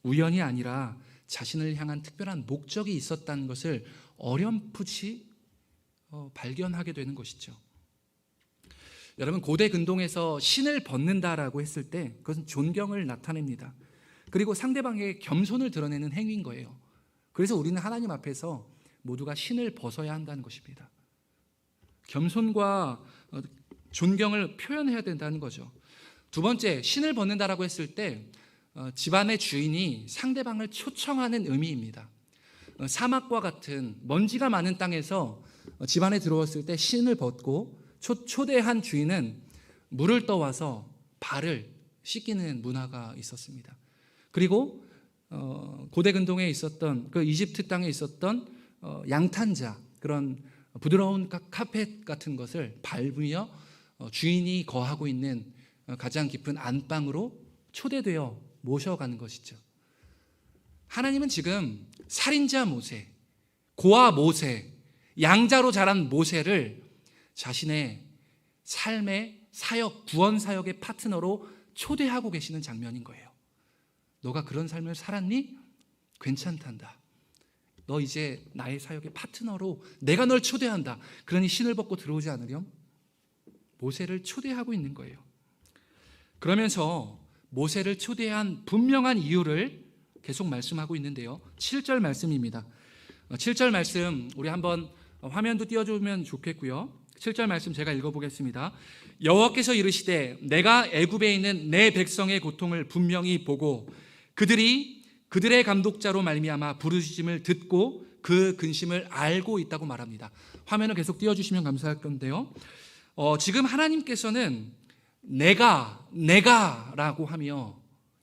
우연이 아니라 자신을 향한 특별한 목적이 있었다는 것을 어렴풋이 발견하게 되는 것이죠. 여러분, 고대 근동에서 신을 벗는다라고 했을 때 그것은 존경을 나타냅니다. 그리고 상대방에게 겸손을 드러내는 행위인 거예요. 그래서 우리는 하나님 앞에서 모두가 신을 벗어야 한다는 것입니다. 겸손과 존경을 표현해야 된다는 거죠. 두 번째, 신을 벗는다라고 했을 때 집안의 주인이 상대방을 초청하는 의미입니다. 사막과 같은 먼지가 많은 땅에서 집안에 들어왔을 때 신을 벗고 초대한 주인은 물을 떠와서 발을 씻기는 문화가 있었습니다. 그리고 고대 근동에 있었던 그 이집트 땅에 있었던 양탄자, 그런 부드러운 카펫 같은 것을 밟으며 주인이 거하고 있는 가장 깊은 안방으로 초대되어 모셔가는 것이죠. 하나님은 지금 살인자 모세, 고아 모세, 양자로 자란 모세를 자신의 삶의 사역, 구원 사역의 파트너로 초대하고 계시는 장면인 거예요. 너가 그런 삶을 살았니? 괜찮단다. 너 이제 나의 사역의 파트너로 내가 널 초대한다. 그러니 신을 벗고 들어오지 않으렴? 모세를 초대하고 있는 거예요. 그러면서 모세를 초대한 분명한 이유를 계속 말씀하고 있는데요. 7절 말씀입니다. 7절 말씀 우리 한번 화면도 띄워주면 좋겠고요. 7절 말씀 제가 읽어보겠습니다. 여호와께서 이르시되 내가 애굽에 있는 내 백성의 고통을 분명히 보고 그들의 감독자로 말미암아 부르짖음을 듣고 그 근심을 알고 있다고 말합니다. 화면을 계속 띄워주시면 감사할 건데요. 지금 하나님께서는 내가라고 하며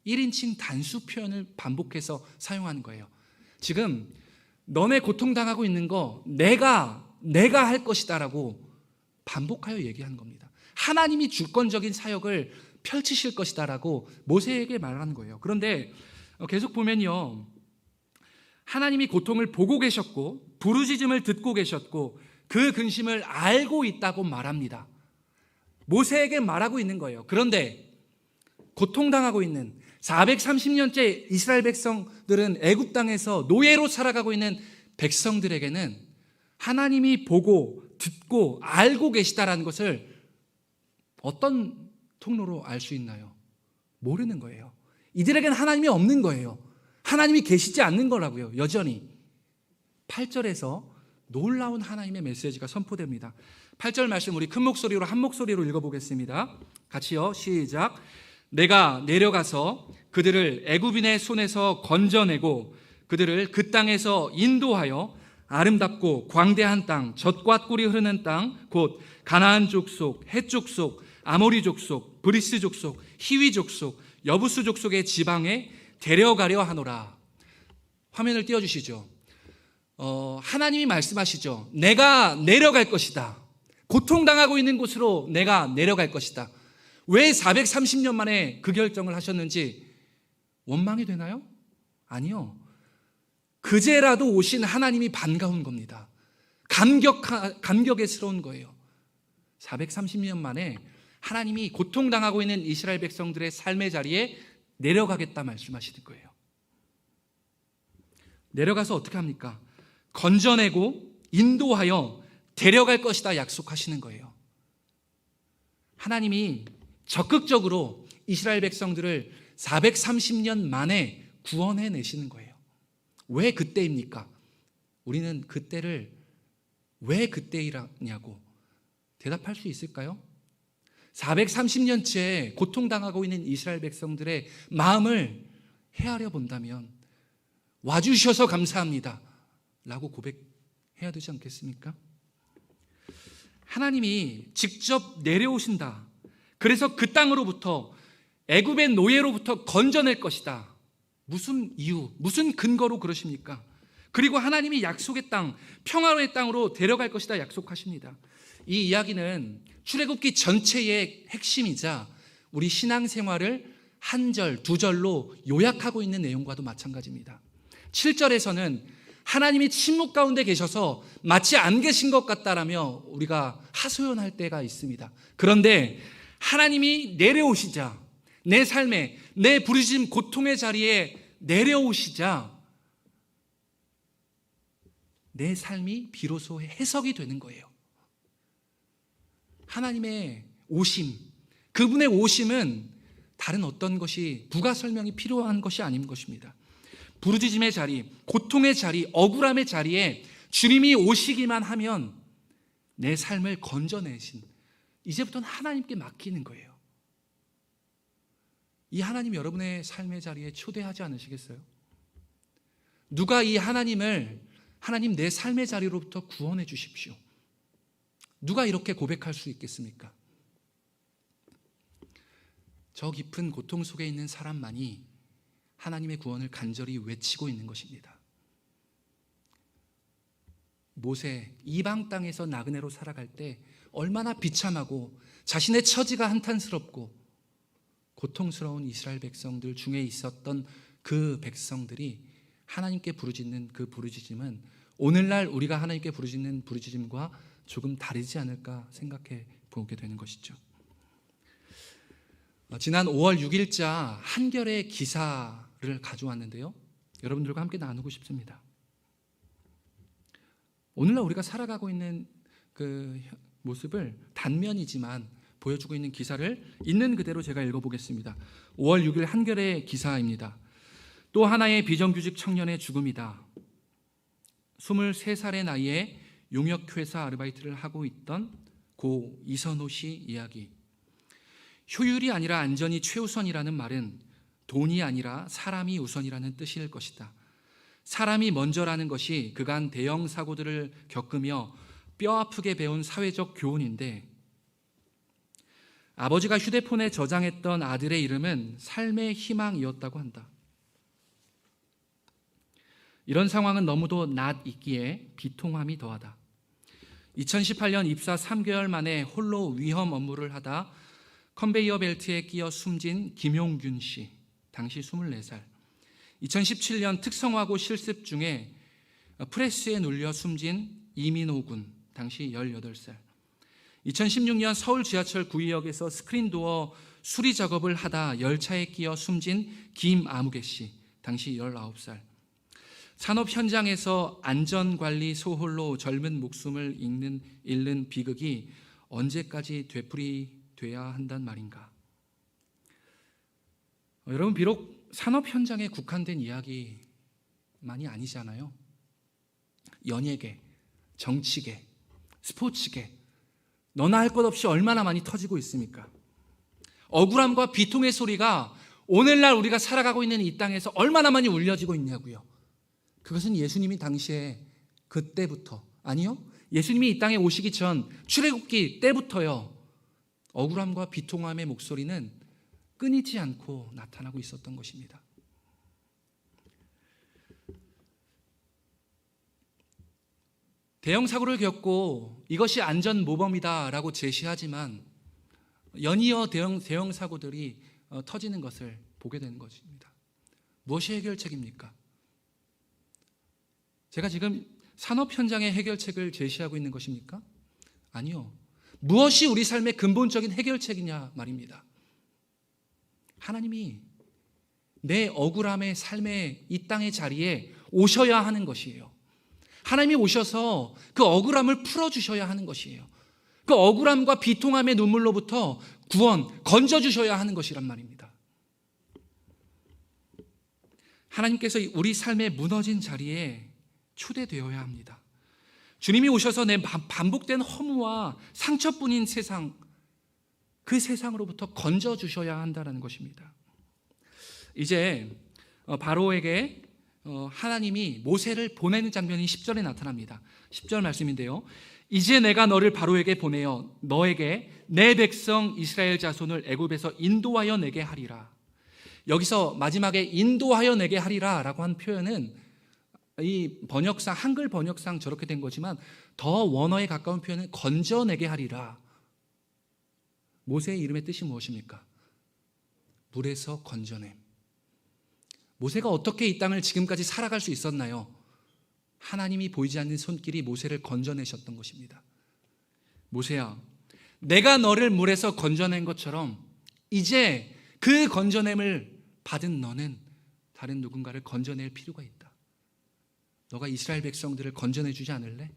1인칭 단수 표현을 반복해서 사용하는 거예요. 지금 너네 고통당하고 있는 거 내가 할 것이다라고 반복하여 얘기하는 겁니다. 하나님이 주권적인 사역을 펼치실 것이다라고 모세에게 말하는 거예요. 그런데 계속 보면요, 하나님이 고통을 보고 계셨고 부르짖음을 듣고 계셨고 그 근심을 알고 있다고 말합니다. 모세에게 말하고 있는 거예요. 그런데 고통당하고 있는 430년째 이스라엘 백성들은 애굽 땅에서 노예로 살아가고 있는 백성들에게는 하나님이 보고 듣고 알고 계시다라는 것을 어떤 통로로 알 수 있나요? 모르는 거예요. 이들에게는 하나님이 없는 거예요. 하나님이 계시지 않는 거라고요. 여전히 8절에서 놀라운 하나님의 메시지가 선포됩니다. 8절 말씀 우리 큰 목소리로 한 목소리로 읽어보겠습니다. 같이요. 시작. 내가 내려가서 그들을 애굽인의 손에서 건져내고 그들을 그 땅에서 인도하여 아름답고 광대한 땅, 젖과 꿀이 흐르는 땅, 곧 가나안 족속, 헷 족속, 아모리 족속, 브리스 족속, 히위 족속, 여부수 족속의 지방에 데려가려 하노라. 화면을 띄워주시죠. 하나님이 말씀하시죠. 내가 내려갈 것이다. 고통당하고 있는 곳으로 내가 내려갈 것이다. 왜 430년 만에 그 결정을 하셨는지 원망이 되나요? 아니요. 그제라도 오신 하나님이 반가운 겁니다. 감격스러운 거예요. 430년 만에 하나님이 고통당하고 있는 이스라엘 백성들의 삶의 자리에 내려가겠다 말씀하시는 거예요. 내려가서 어떻게 합니까? 건져내고 인도하여 데려갈 것이다 약속하시는 거예요. 하나님이 적극적으로 이스라엘 백성들을 430년 만에 구원해내시는 거예요. 왜 그때입니까? 우리는 그때를 왜 그때이라냐고 대답할 수 있을까요? 430년째 고통당하고 있는 이스라엘 백성들의 마음을 헤아려 본다면 와주셔서 감사합니다 라고 고백해야 되지 않겠습니까? 하나님이 직접 내려오신다. 그래서 그 땅으로부터 애굽의 노예로부터 건져낼 것이다. 무슨 이유, 무슨 근거로 그러십니까? 그리고 하나님이 약속의 땅, 평화로의 땅으로 데려갈 것이다 약속하십니다. 이 이야기는 출애굽기 전체의 핵심이자 우리 신앙생활을 한 절, 두 절로 요약하고 있는 내용과도 마찬가지입니다. 7절에서는 하나님이 침묵 가운데 계셔서 마치 안 계신 것 같다라며 우리가 하소연할 때가 있습니다. 그런데 하나님이 내려오시자, 내 삶에, 내 부르심 고통의 자리에 내려오시자 내 삶이 비로소 해석이 되는 거예요. 하나님의 오심, 그분의 오심은 다른 어떤 것이 부가 설명이 필요한 것이 아닌 것입니다. 부르짖음의 자리, 고통의 자리, 억울함의 자리에 주님이 오시기만 하면 내 삶을 건져내신, 이제부터는 하나님께 맡기는 거예요. 이 하나님 여러분의 삶의 자리에 초대하지 않으시겠어요? 누가 이 하나님을 하나님 내 삶의 자리로부터 구원해 주십시오. 누가 이렇게 고백할 수 있겠습니까? 저 깊은 고통 속에 있는 사람만이 하나님의 구원을 간절히 외치고 있는 것입니다. 모세 이방 땅에서 나그네로 살아갈 때 얼마나 비참하고 자신의 처지가 한탄스럽고 고통스러운 이스라엘 백성들 중에 있었던 그 백성들이 하나님께 부르짖는 그 부르짖음은 오늘날 우리가 하나님께 부르짖는 부르짖음과 조금 다르지 않을까 생각해 보게 되는 것이죠. 지난 5월 6일자 한겨레 기사를 가져왔는데요, 여러분들과 함께 나누고 싶습니다. 오늘날 우리가 살아가고 있는 그 모습을 단면이지만 보여주고 있는 기사를 있는 그대로 제가 읽어보겠습니다. 5월 6일 한겨레 기사입니다. 또 하나의 비정규직 청년의 죽음이다. 23살의 나이에 용역회사 아르바이트를 하고 있던 고 이선호 씨 이야기. 효율이 아니라 안전이 최우선이라는 말은 돈이 아니라 사람이 우선이라는 뜻일 것이다. 사람이 먼저라는 것이 그간 대형 사고들을 겪으며 뼈아프게 배운 사회적 교훈인데, 아버지가 휴대폰에 저장했던 아들의 이름은 삶의 희망이었다고 한다. 이런 상황은 너무도 낯익기에 비통함이 더하다. 2018년 입사 3개월 만에 홀로 위험 업무를 하다 컨베이어 벨트에 끼어 숨진 김용균 씨, 당시 24살. 2017년 특성화고 실습 중에 프레스에 눌려 숨진 이민호 군, 당시 18살. 2016년 서울 지하철 구의역에서 스크린도어 수리 작업을 하다 열차에 끼어 숨진 김아무개 씨, 당시 19살. 산업 현장에서 안전관리 소홀로 젊은 목숨을 잃는 비극이 언제까지 되풀이돼야 한단 말인가? 여러분, 비록 산업 현장에 국한된 이야기만이 아니잖아요. 연예계, 정치계, 스포츠계, 너나 할 것 없이 얼마나 많이 터지고 있습니까? 억울함과 비통의 소리가 오늘날 우리가 살아가고 있는 이 땅에서 얼마나 많이 울려지고 있냐고요. 그것은 예수님이 당시에 그때부터, 아니요, 예수님이 이 땅에 오시기 전 출애굽기 때부터요, 억울함과 비통함의 목소리는 끊이지 않고 나타나고 있었던 것입니다. 대형 사고를 겪고 이것이 안전 모범이다라고 제시하지만 연이어 대형 사고들이 터지는 것을 보게 되는 것입니다. 무엇이 해결책입니까? 제가 지금 산업 현장의 해결책을 제시하고 있는 것입니까? 아니요. 무엇이 우리 삶의 근본적인 해결책이냐 말입니다. 하나님이 내 억울함의 삶의 이 땅의 자리에 오셔야 하는 것이에요. 하나님이 오셔서 그 억울함을 풀어주셔야 하는 것이에요. 그 억울함과 비통함의 눈물로부터 구원, 건져주셔야 하는 것이란 말입니다. 하나님께서 우리 삶의 무너진 자리에 초대되어야 합니다. 주님이 오셔서 내 반복된 허무와 상처뿐인 세상, 그 세상으로부터 건져주셔야 한다는 것입니다. 이제 바로에게 하나님이 모세를 보내는 장면이 10절에 나타납니다. 10절 말씀인데요. 이제 내가 너를 바로에게 보내어 너에게 내 백성 이스라엘 자손을 애굽에서 인도하여 내게 하리라. 여기서 마지막에 인도하여 내게 하리라 라고 한 표현은 이 번역상, 한글 번역상 저렇게 된 거지만 더 원어에 가까운 표현은 건져내게 하리라. 모세의 이름의 뜻이 무엇입니까? 물에서 건져냄. 모세가 어떻게 이 땅을 지금까지 살아갈 수 있었나요? 하나님이 보이지 않는 손길이 모세를 건져내셨던 것입니다. 모세야, 내가 너를 물에서 건져낸 것처럼 이제 그 건져냄을 받은 너는 다른 누군가를 건져낼 필요가 있다. 너가 이스라엘 백성들을 건져내주지 않을래?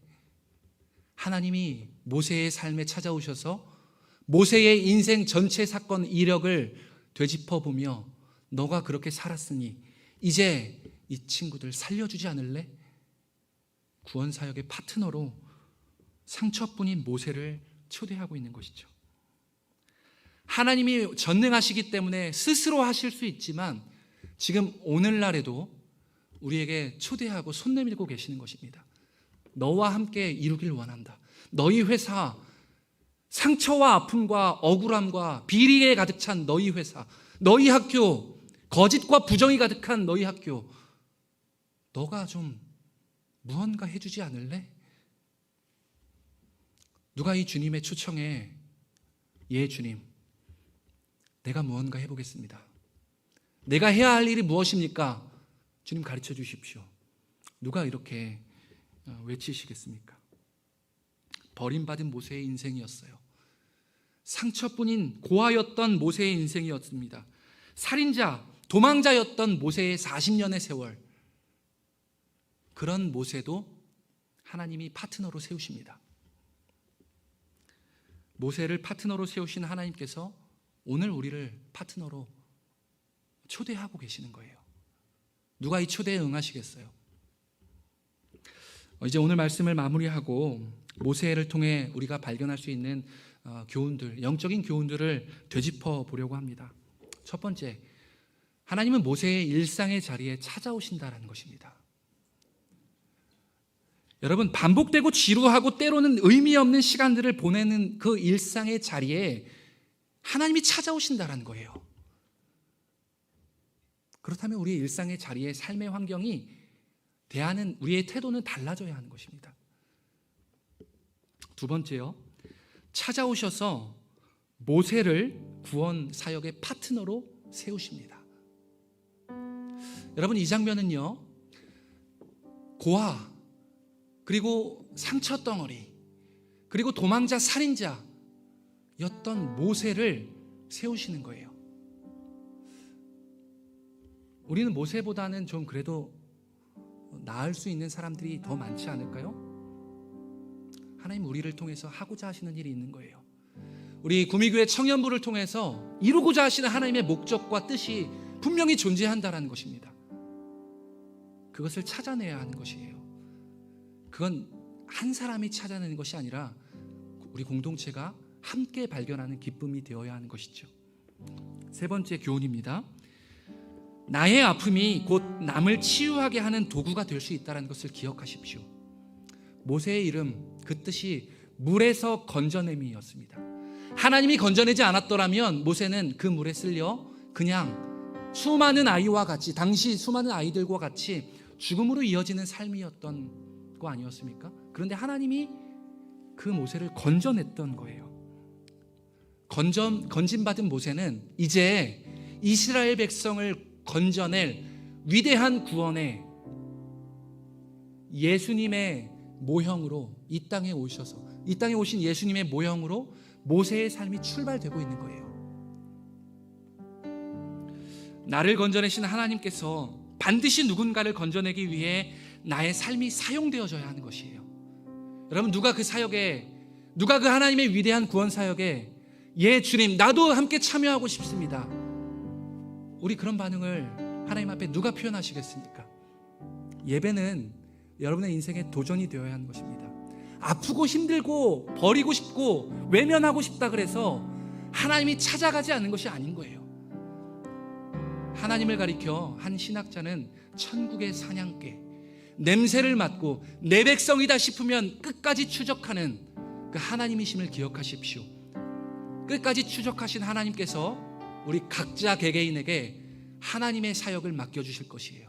하나님이 모세의 삶에 찾아오셔서 모세의 인생 전체 사건 이력을 되짚어보며 너가 그렇게 살았으니 이제 이 친구들 살려주지 않을래? 구원사역의 파트너로 상처뿐인 모세를 초대하고 있는 것이죠. 하나님이 전능하시기 때문에 스스로 하실 수 있지만 지금 오늘날에도 우리에게 초대하고 손 내밀고 계시는 것입니다. 너와 함께 이루길 원한다. 너희 회사, 상처와 아픔과 억울함과 비리에 가득 찬 너희 회사, 너희 학교, 거짓과 부정이 가득한 너희 학교, 너가 좀 무언가 해주지 않을래? 누가 이 주님의 초청에 예 주님, 내가 무언가 해보겠습니다. 내가 해야 할 일이 무엇입니까? 주님 가르쳐 주십시오. 누가 이렇게 외치시겠습니까? 버림받은 모세의 인생이었어요. 상처뿐인 고아였던 모세의 인생이었습니다. 살인자, 도망자였던 모세의 40년의 세월. 그런 모세도 하나님이 파트너로 세우십니다. 모세를 파트너로 세우신 하나님께서 오늘 우리를 파트너로 초대하고 계시는 거예요. 누가 이 초대에 응하시겠어요? 이제 오늘 말씀을 마무리하고 모세를 통해 우리가 발견할 수 있는 교훈들, 영적인 교훈들을 되짚어 보려고 합니다. 첫 번째, 하나님은 모세의 일상의 자리에 찾아오신다는 것입니다. 여러분, 반복되고 지루하고 때로는 의미 없는 시간들을 보내는 그 일상의 자리에 하나님이 찾아오신다는 거예요. 그렇다면 우리의 일상의 자리에 삶의 환경이 대하는 우리의 태도는 달라져야 하는 것입니다. 두 번째요, 찾아오셔서 모세를 구원 사역의 파트너로 세우십니다. 여러분, 이 장면은요, 고아, 그리고 상처덩어리, 그리고 도망자, 살인자였던 모세를 세우시는 거예요. 우리는 모세보다는 좀 그래도 나을 수 있는 사람들이 더 많지 않을까요? 하나님 우리를 통해서 하고자 하시는 일이 있는 거예요. 우리 구미교회 청년부를 통해서 이루고자 하시는 하나님의 목적과 뜻이 분명히 존재한다는 것입니다. 그것을 찾아내야 하는 것이에요. 그건 한 사람이 찾아내는 것이 아니라 우리 공동체가 함께 발견하는 기쁨이 되어야 하는 것이죠. 세 번째 교훈입니다. 나의 아픔이 곧 남을 치유하게 하는 도구가 될 수 있다는 것을 기억하십시오. 모세의 이름, 그 뜻이 물에서 건져냄이었습니다. 하나님이 건져내지 않았더라면 모세는 그 물에 쓸려 그냥 수많은 아이와 같이, 당시 수많은 아이들과 같이 죽음으로 이어지는 삶이었던 거 아니었습니까? 그런데 하나님이 그 모세를 건져냈던 거예요. 건진받은 모세는 이제 이스라엘 백성을 건져낼 위대한 구원의 예수님의 모형으로 이 땅에 오셔서 이 땅에 오신 예수님의 모형으로 모세의 삶이 출발되고 있는 거예요. 나를 건져내신 하나님께서 반드시 누군가를 건져내기 위해 나의 삶이 사용되어져야 하는 것이에요. 여러분, 누가 그 사역에, 누가 그 하나님의 위대한 구원 사역에 예 주님 나도 함께 참여하고 싶습니다, 우리 그런 반응을 하나님 앞에 누가 표현하시겠습니까? 예배는 여러분의 인생의 도전이 되어야 하는 것입니다. 아프고 힘들고 버리고 싶고 외면하고 싶다 그래서 하나님이 찾아가지 않는 것이 아닌 거예요. 하나님을 가리켜 한 신학자는 천국의 사냥개, 냄새를 맡고 내 백성이다 싶으면 끝까지 추적하는 그 하나님이심을 기억하십시오. 끝까지 추적하신 하나님께서 우리 각자 개개인에게 하나님의 사역을 맡겨주실 것이에요.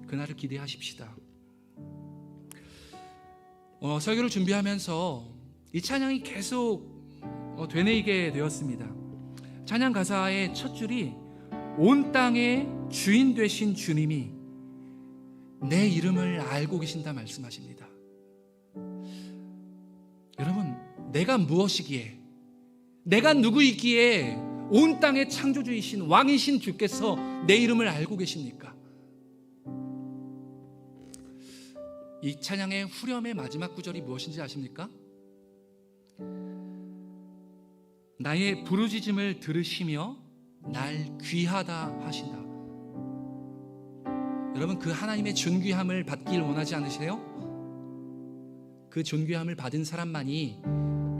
그날을 기대하십시다. 설교를 준비하면서 이 찬양이 계속 되뇌이게 되었습니다. 찬양 가사의 첫 줄이 온 땅의 주인 되신 주님이 내 이름을 알고 계신다 말씀하십니다. 여러분, 내가 무엇이기에, 내가 누구이기에 온 땅의 창조주이신 왕이신 주께서 내 이름을 알고 계십니까? 이 찬양의 후렴의 마지막 구절이 무엇인지 아십니까? 나의 부르짖음을 들으시며 날 귀하다 하신다. 여러분, 그 하나님의 존귀함을 받길 원하지 않으세요? 그 존귀함을 받은 사람만이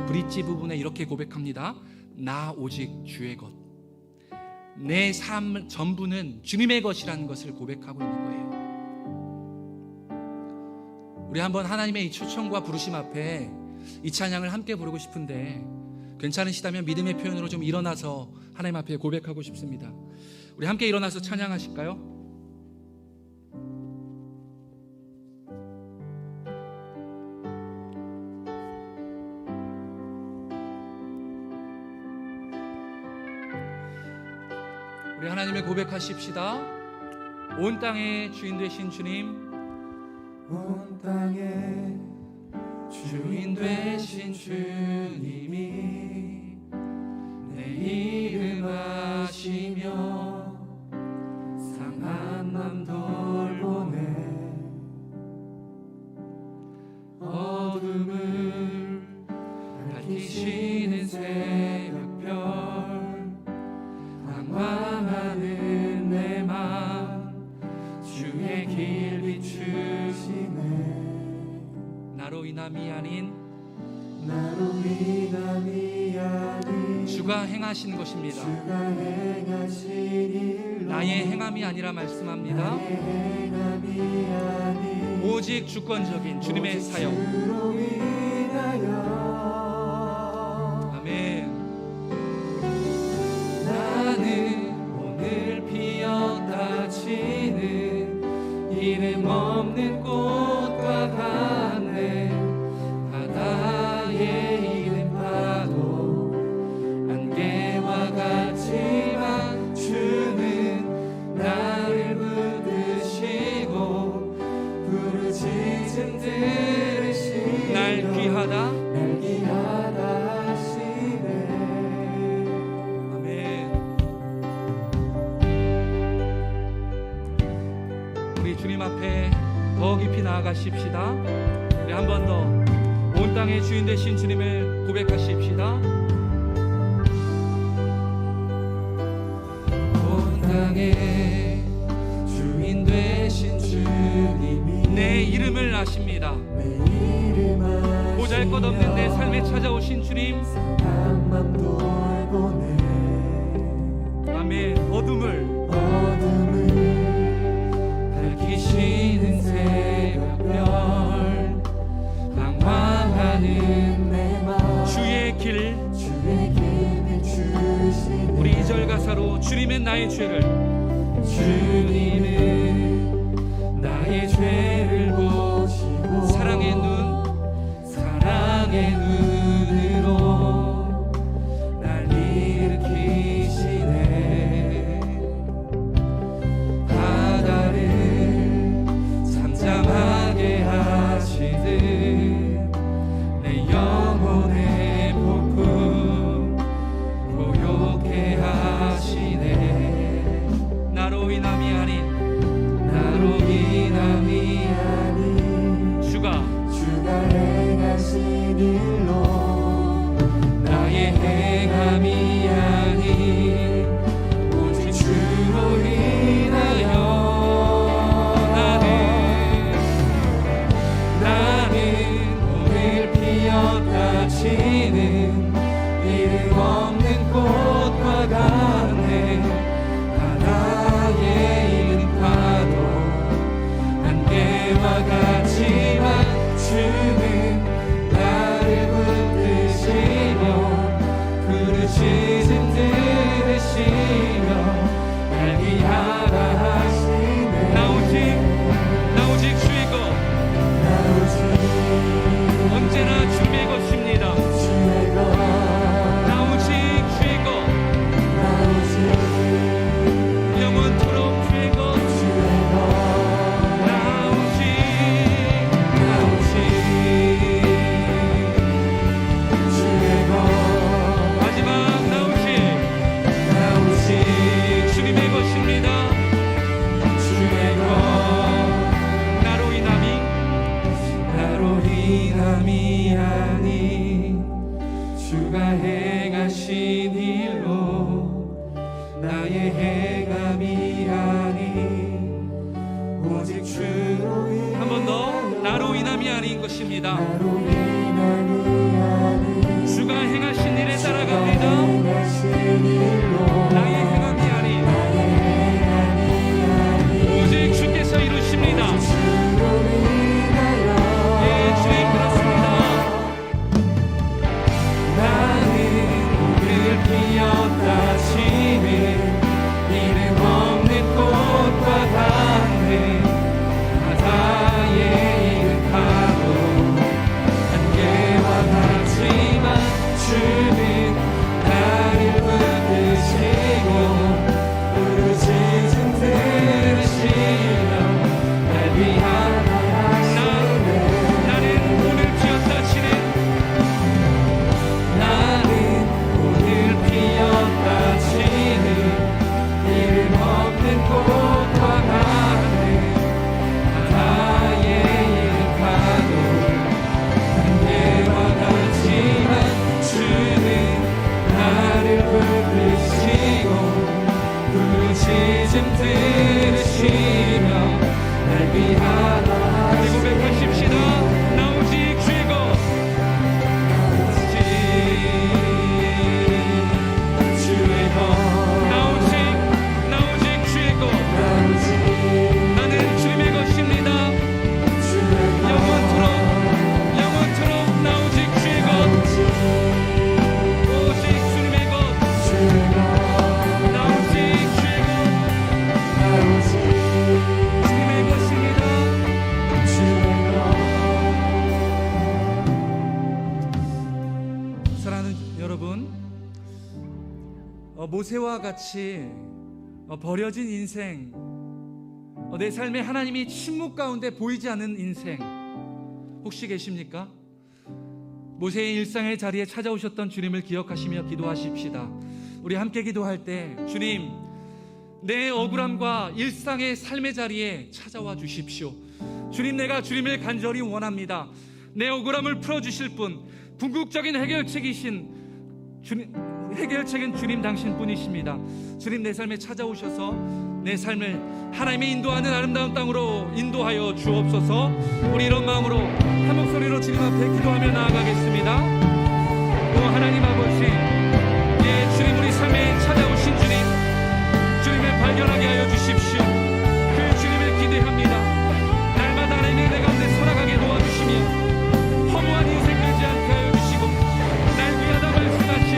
브릿지 부분에 이렇게 고백합니다. 나 오직 주의 것, 내 삶 전부는 주님의 것이라는 것을 고백하고 있는 거예요. 우리 한번 하나님의 이 초청과 부르심 앞에 이 찬양을 함께 부르고 싶은데 괜찮으시다면 믿음의 표현으로 좀 일어나서 하나님 앞에 고백하고 싶습니다. 우리 함께 일어나서 찬양하실까요? 우리 하나님을 고백하십시다. 온 땅의 주인 되신 주님, 온 땅의 주인 되신 주님이 내 이름 아시며 상한 맘 돌보네. 어둠을 밝히시는 새벽별, 방황하는 내 맘 주의 길 비추시네. 나로 인함이 아닌 나로 인함이 아닌 주가 행하신 것입니다. 주가 행하신 일로 나의 행함이 아니라 말씀합니다. 나의 행함이 아닌 오직 주권적인 주님의 사역. 주로 인하여 아멘. 나는 오늘 피었다 지는 이름 없는 꽃과 같네. 바다의 이름 파도 안개와 같지만 주는 나를 붙드시고 부르짖음 들으시며 날 귀하다. 날 귀하다 하시네. 아멘. 우리 주님 앞에 더 깊이 나아가십시다. 우리 한 번 더 온 땅의 주인 되신 주님을 고백하십시다. 온 땅의 주인 되신 주님이 내 이름을 아십니다. 내 이름 아시며 보잘것없는 내 삶에 찾아오신 주님. 상한 맘 돌보네. 아멘. 어둠을 밝히시는 새벽별, 방황하는 내 맘 주의 길. 주의 길 비추시네. 우리 2절 가사로 주님은 나의 죄를, 주님은 나의 죄를 보시고 사랑의 눈, 사랑의 눈으로 날 일으키시네. 바다를 잠잠하게 행함이 아닌 오직 주로 인하여 한 번 더 나로 인함이 아닌 것입니다. 나로 인함이 아닌 주가 행하신 일에 따라갑니다. 행하신 일로 나의 행함이 아닌 오직 주께서 이루십니다. 주로 인하여 예, 주님 그렇습니다. 나는 오늘 피었다 치는 이름 없는 꽃과 같네 바다에 있는 파도 안개와 같지만 주는 나를 붙드시고 부르짖음 들으시며 날 위하시네 나는 오늘 피었다 치는 나는 오늘 피었다 치는 이름 없는 꽃과 같네 바다에 있는 파도 안개와 같지만 주는 나를 붙드시고 부르짖음 들으시며 날 위하다 그리고 고백하십시다. 나 오직 주의 것 나 오직 주의 것 나는 주님의 것입니다. 영원토록 나 오직 주의 것 오직 주님의 것 나 오직 주의 것 주님의 것입니다. 사랑하는 여러분, 모세와 같이 버려진 인생, 내 삶에 하나님이 침묵 가운데 보이지 않는 인생 혹시 계십니까? 모세의 일상의 자리에 찾아오셨던 주님을 기억하시며 기도하십시다. 우리 함께 기도할 때 주님, 내 억울함과 일상의 삶의 자리에 찾아와 주십시오. 주님, 내가 주님을 간절히 원합니다. 내 억울함을 풀어주실 분, 궁극적인 해결책은 주님 당신뿐이십니다. 주님, 내 삶에 찾아오셔서 내 삶을 하나님의 인도하는 아름다운 땅으로 인도하여 주옵소서. 우리 이런 마음으로 한 목소리로 주님 앞에 기도하며 나아가겠습니다. 오 하나님 아버지, 예, 주님 우리 삶에 찾아오신 주님을 발견하게 하여 주십시오. 그 주님을 기대합니다. 날마다 하나님의 내 가운데 살아가게 도와주시며 허무한 인생 되지 않게 하여 주시고 날 위하다 말씀하신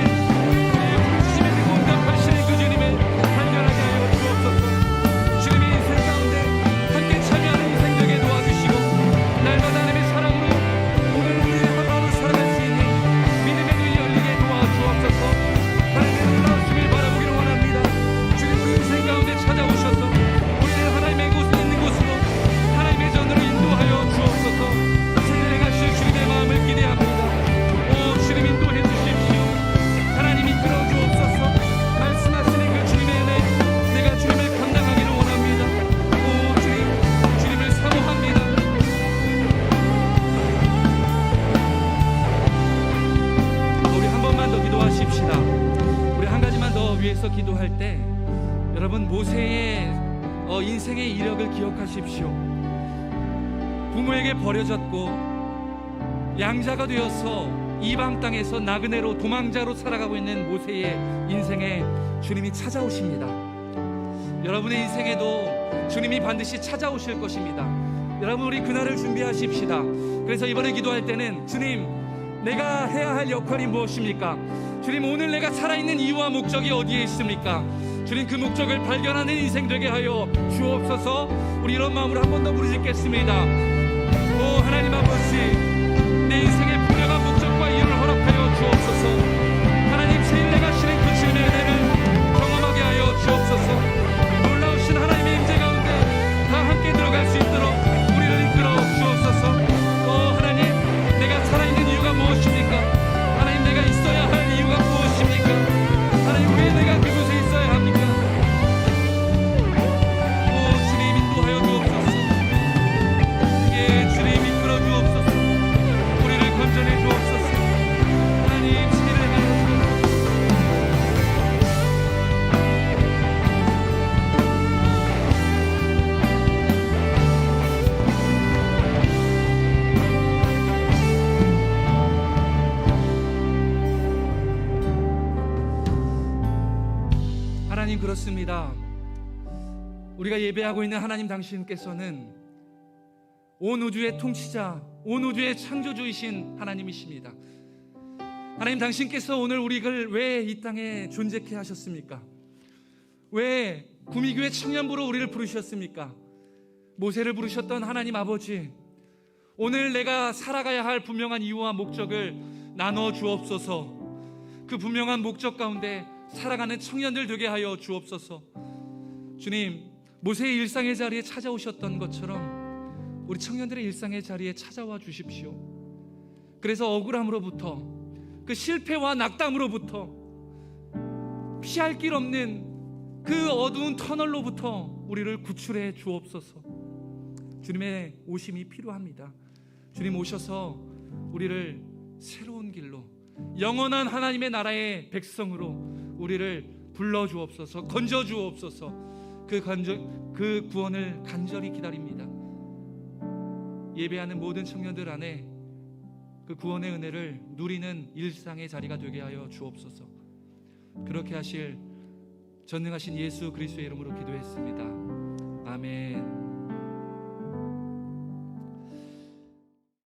부르심에 듣고 응답하시는 그 주님을 발견하게 하여 주옵소서. 주님의 인생 가운데 함께 참여하는 인생 되게 도와주시고 날마다 하나님의 사랑으로 오늘 우리의 하루하루 살아갈 수 있는 믿음의 눈이 열리게 도와주옵소서. 하나님의 놀라우심을 바라보기를 원합니다. 주님 우리 인생 가운데 찾아오셔서 우리를 하나님의 있는 곳으로 하나님의 전으로 인도하여 주옵소서. 세상에 가실 주님의 마음을 기대합니다. 오 주님 인도해 주십시오. 하나님 이끌어 주옵소서. 말씀하시는 그 주님의 은혜, 내가 주님을 감당하기를 원합니다. 오 주님을 사모합니다. 우리 한 번만 더 기도하십시다. 우리 한 가지만 더 위해서 기도할 때 여러분, 모세의 인생의 이력을 기억하십시오. 부모에게 버려졌고 양자가 되어서 이방 땅에서 나그네로 도망자로 살아가고 있는 모세의 인생에 주님이 찾아오십니다. 여러분의 인생에도 주님이 반드시 찾아오실 것입니다. 여러분, 우리 그날을 준비하십시다. 그래서 이번에 기도할 때는 주님, 내가 해야 할 역할이 무엇입니까? 주님, 오늘 내가 살아있는 이유와 목적이 어디에 있습니까? 주님, 그 목적을 발견하는 인생 되게 하여 주옵소서. 우리 이런 마음으로 한 번 더 부르짖겠습니다. 오 하나님 아버지, 내 인생의 분명한 목적과 이유를 허락하여 주옵소서. 하나님, 제일 내가 실행 그 주님의 은혜를 경험하게 하여 주옵소서. 놀라우신 하나님의 임재 가운데 다 함께 들어갈 수 있도록 우리를 이끌어 주옵소서. 오 하나님, 내가 살아있는 이유가 무엇입니까? 하나님, 내가 있어야 할 이유가 무엇입니까? 하나님, 왜 내가 그곳에 있어야 합니까? 오 주님 인도하여 주옵소서. 예 주님 이끌어 주옵소서. 우리를 건져내 주옵소서. 하나님, 지혜를 행하여 주옵소서. 우리가 예배하고 있는 하나님 당신께서는 온 우주의 통치자, 온 우주의 창조주이신 하나님이십니다. 하나님 당신께서 오늘 우리를 왜 이 땅에 존재케 하셨습니까? 왜 구미교회 청년부로 우리를 부르셨습니까? 모세를 부르셨던 하나님 아버지, 오늘 내가 살아가야 할 분명한 이유와 목적을 나눠 주옵소서. 그 분명한 목적 가운데 살아가는 청년들 되게 하여 주옵소서. 주님, 모세의 일상의 자리에 찾아오셨던 것처럼 우리 청년들의 일상의 자리에 찾아와 주십시오. 그래서 억울함으로부터, 그 실패와 낙담으로부터, 피할 길 없는 그 어두운 터널로부터 우리를 구출해 주옵소서. 주님의 오심이 필요합니다. 주님 오셔서 우리를 새로운 길로, 영원한 하나님의 나라의 백성으로 우리를 불러 주옵소서. 건져 주옵소서. 그 구원을 간절히 기다립니다. 예배하는 모든 청년들 안에 그 구원의 은혜를 누리는 일상의 자리가 되게 하여 주옵소서. 그렇게 하실 전능하신 예수 그리스도의 이름으로 기도했습니다. 아멘.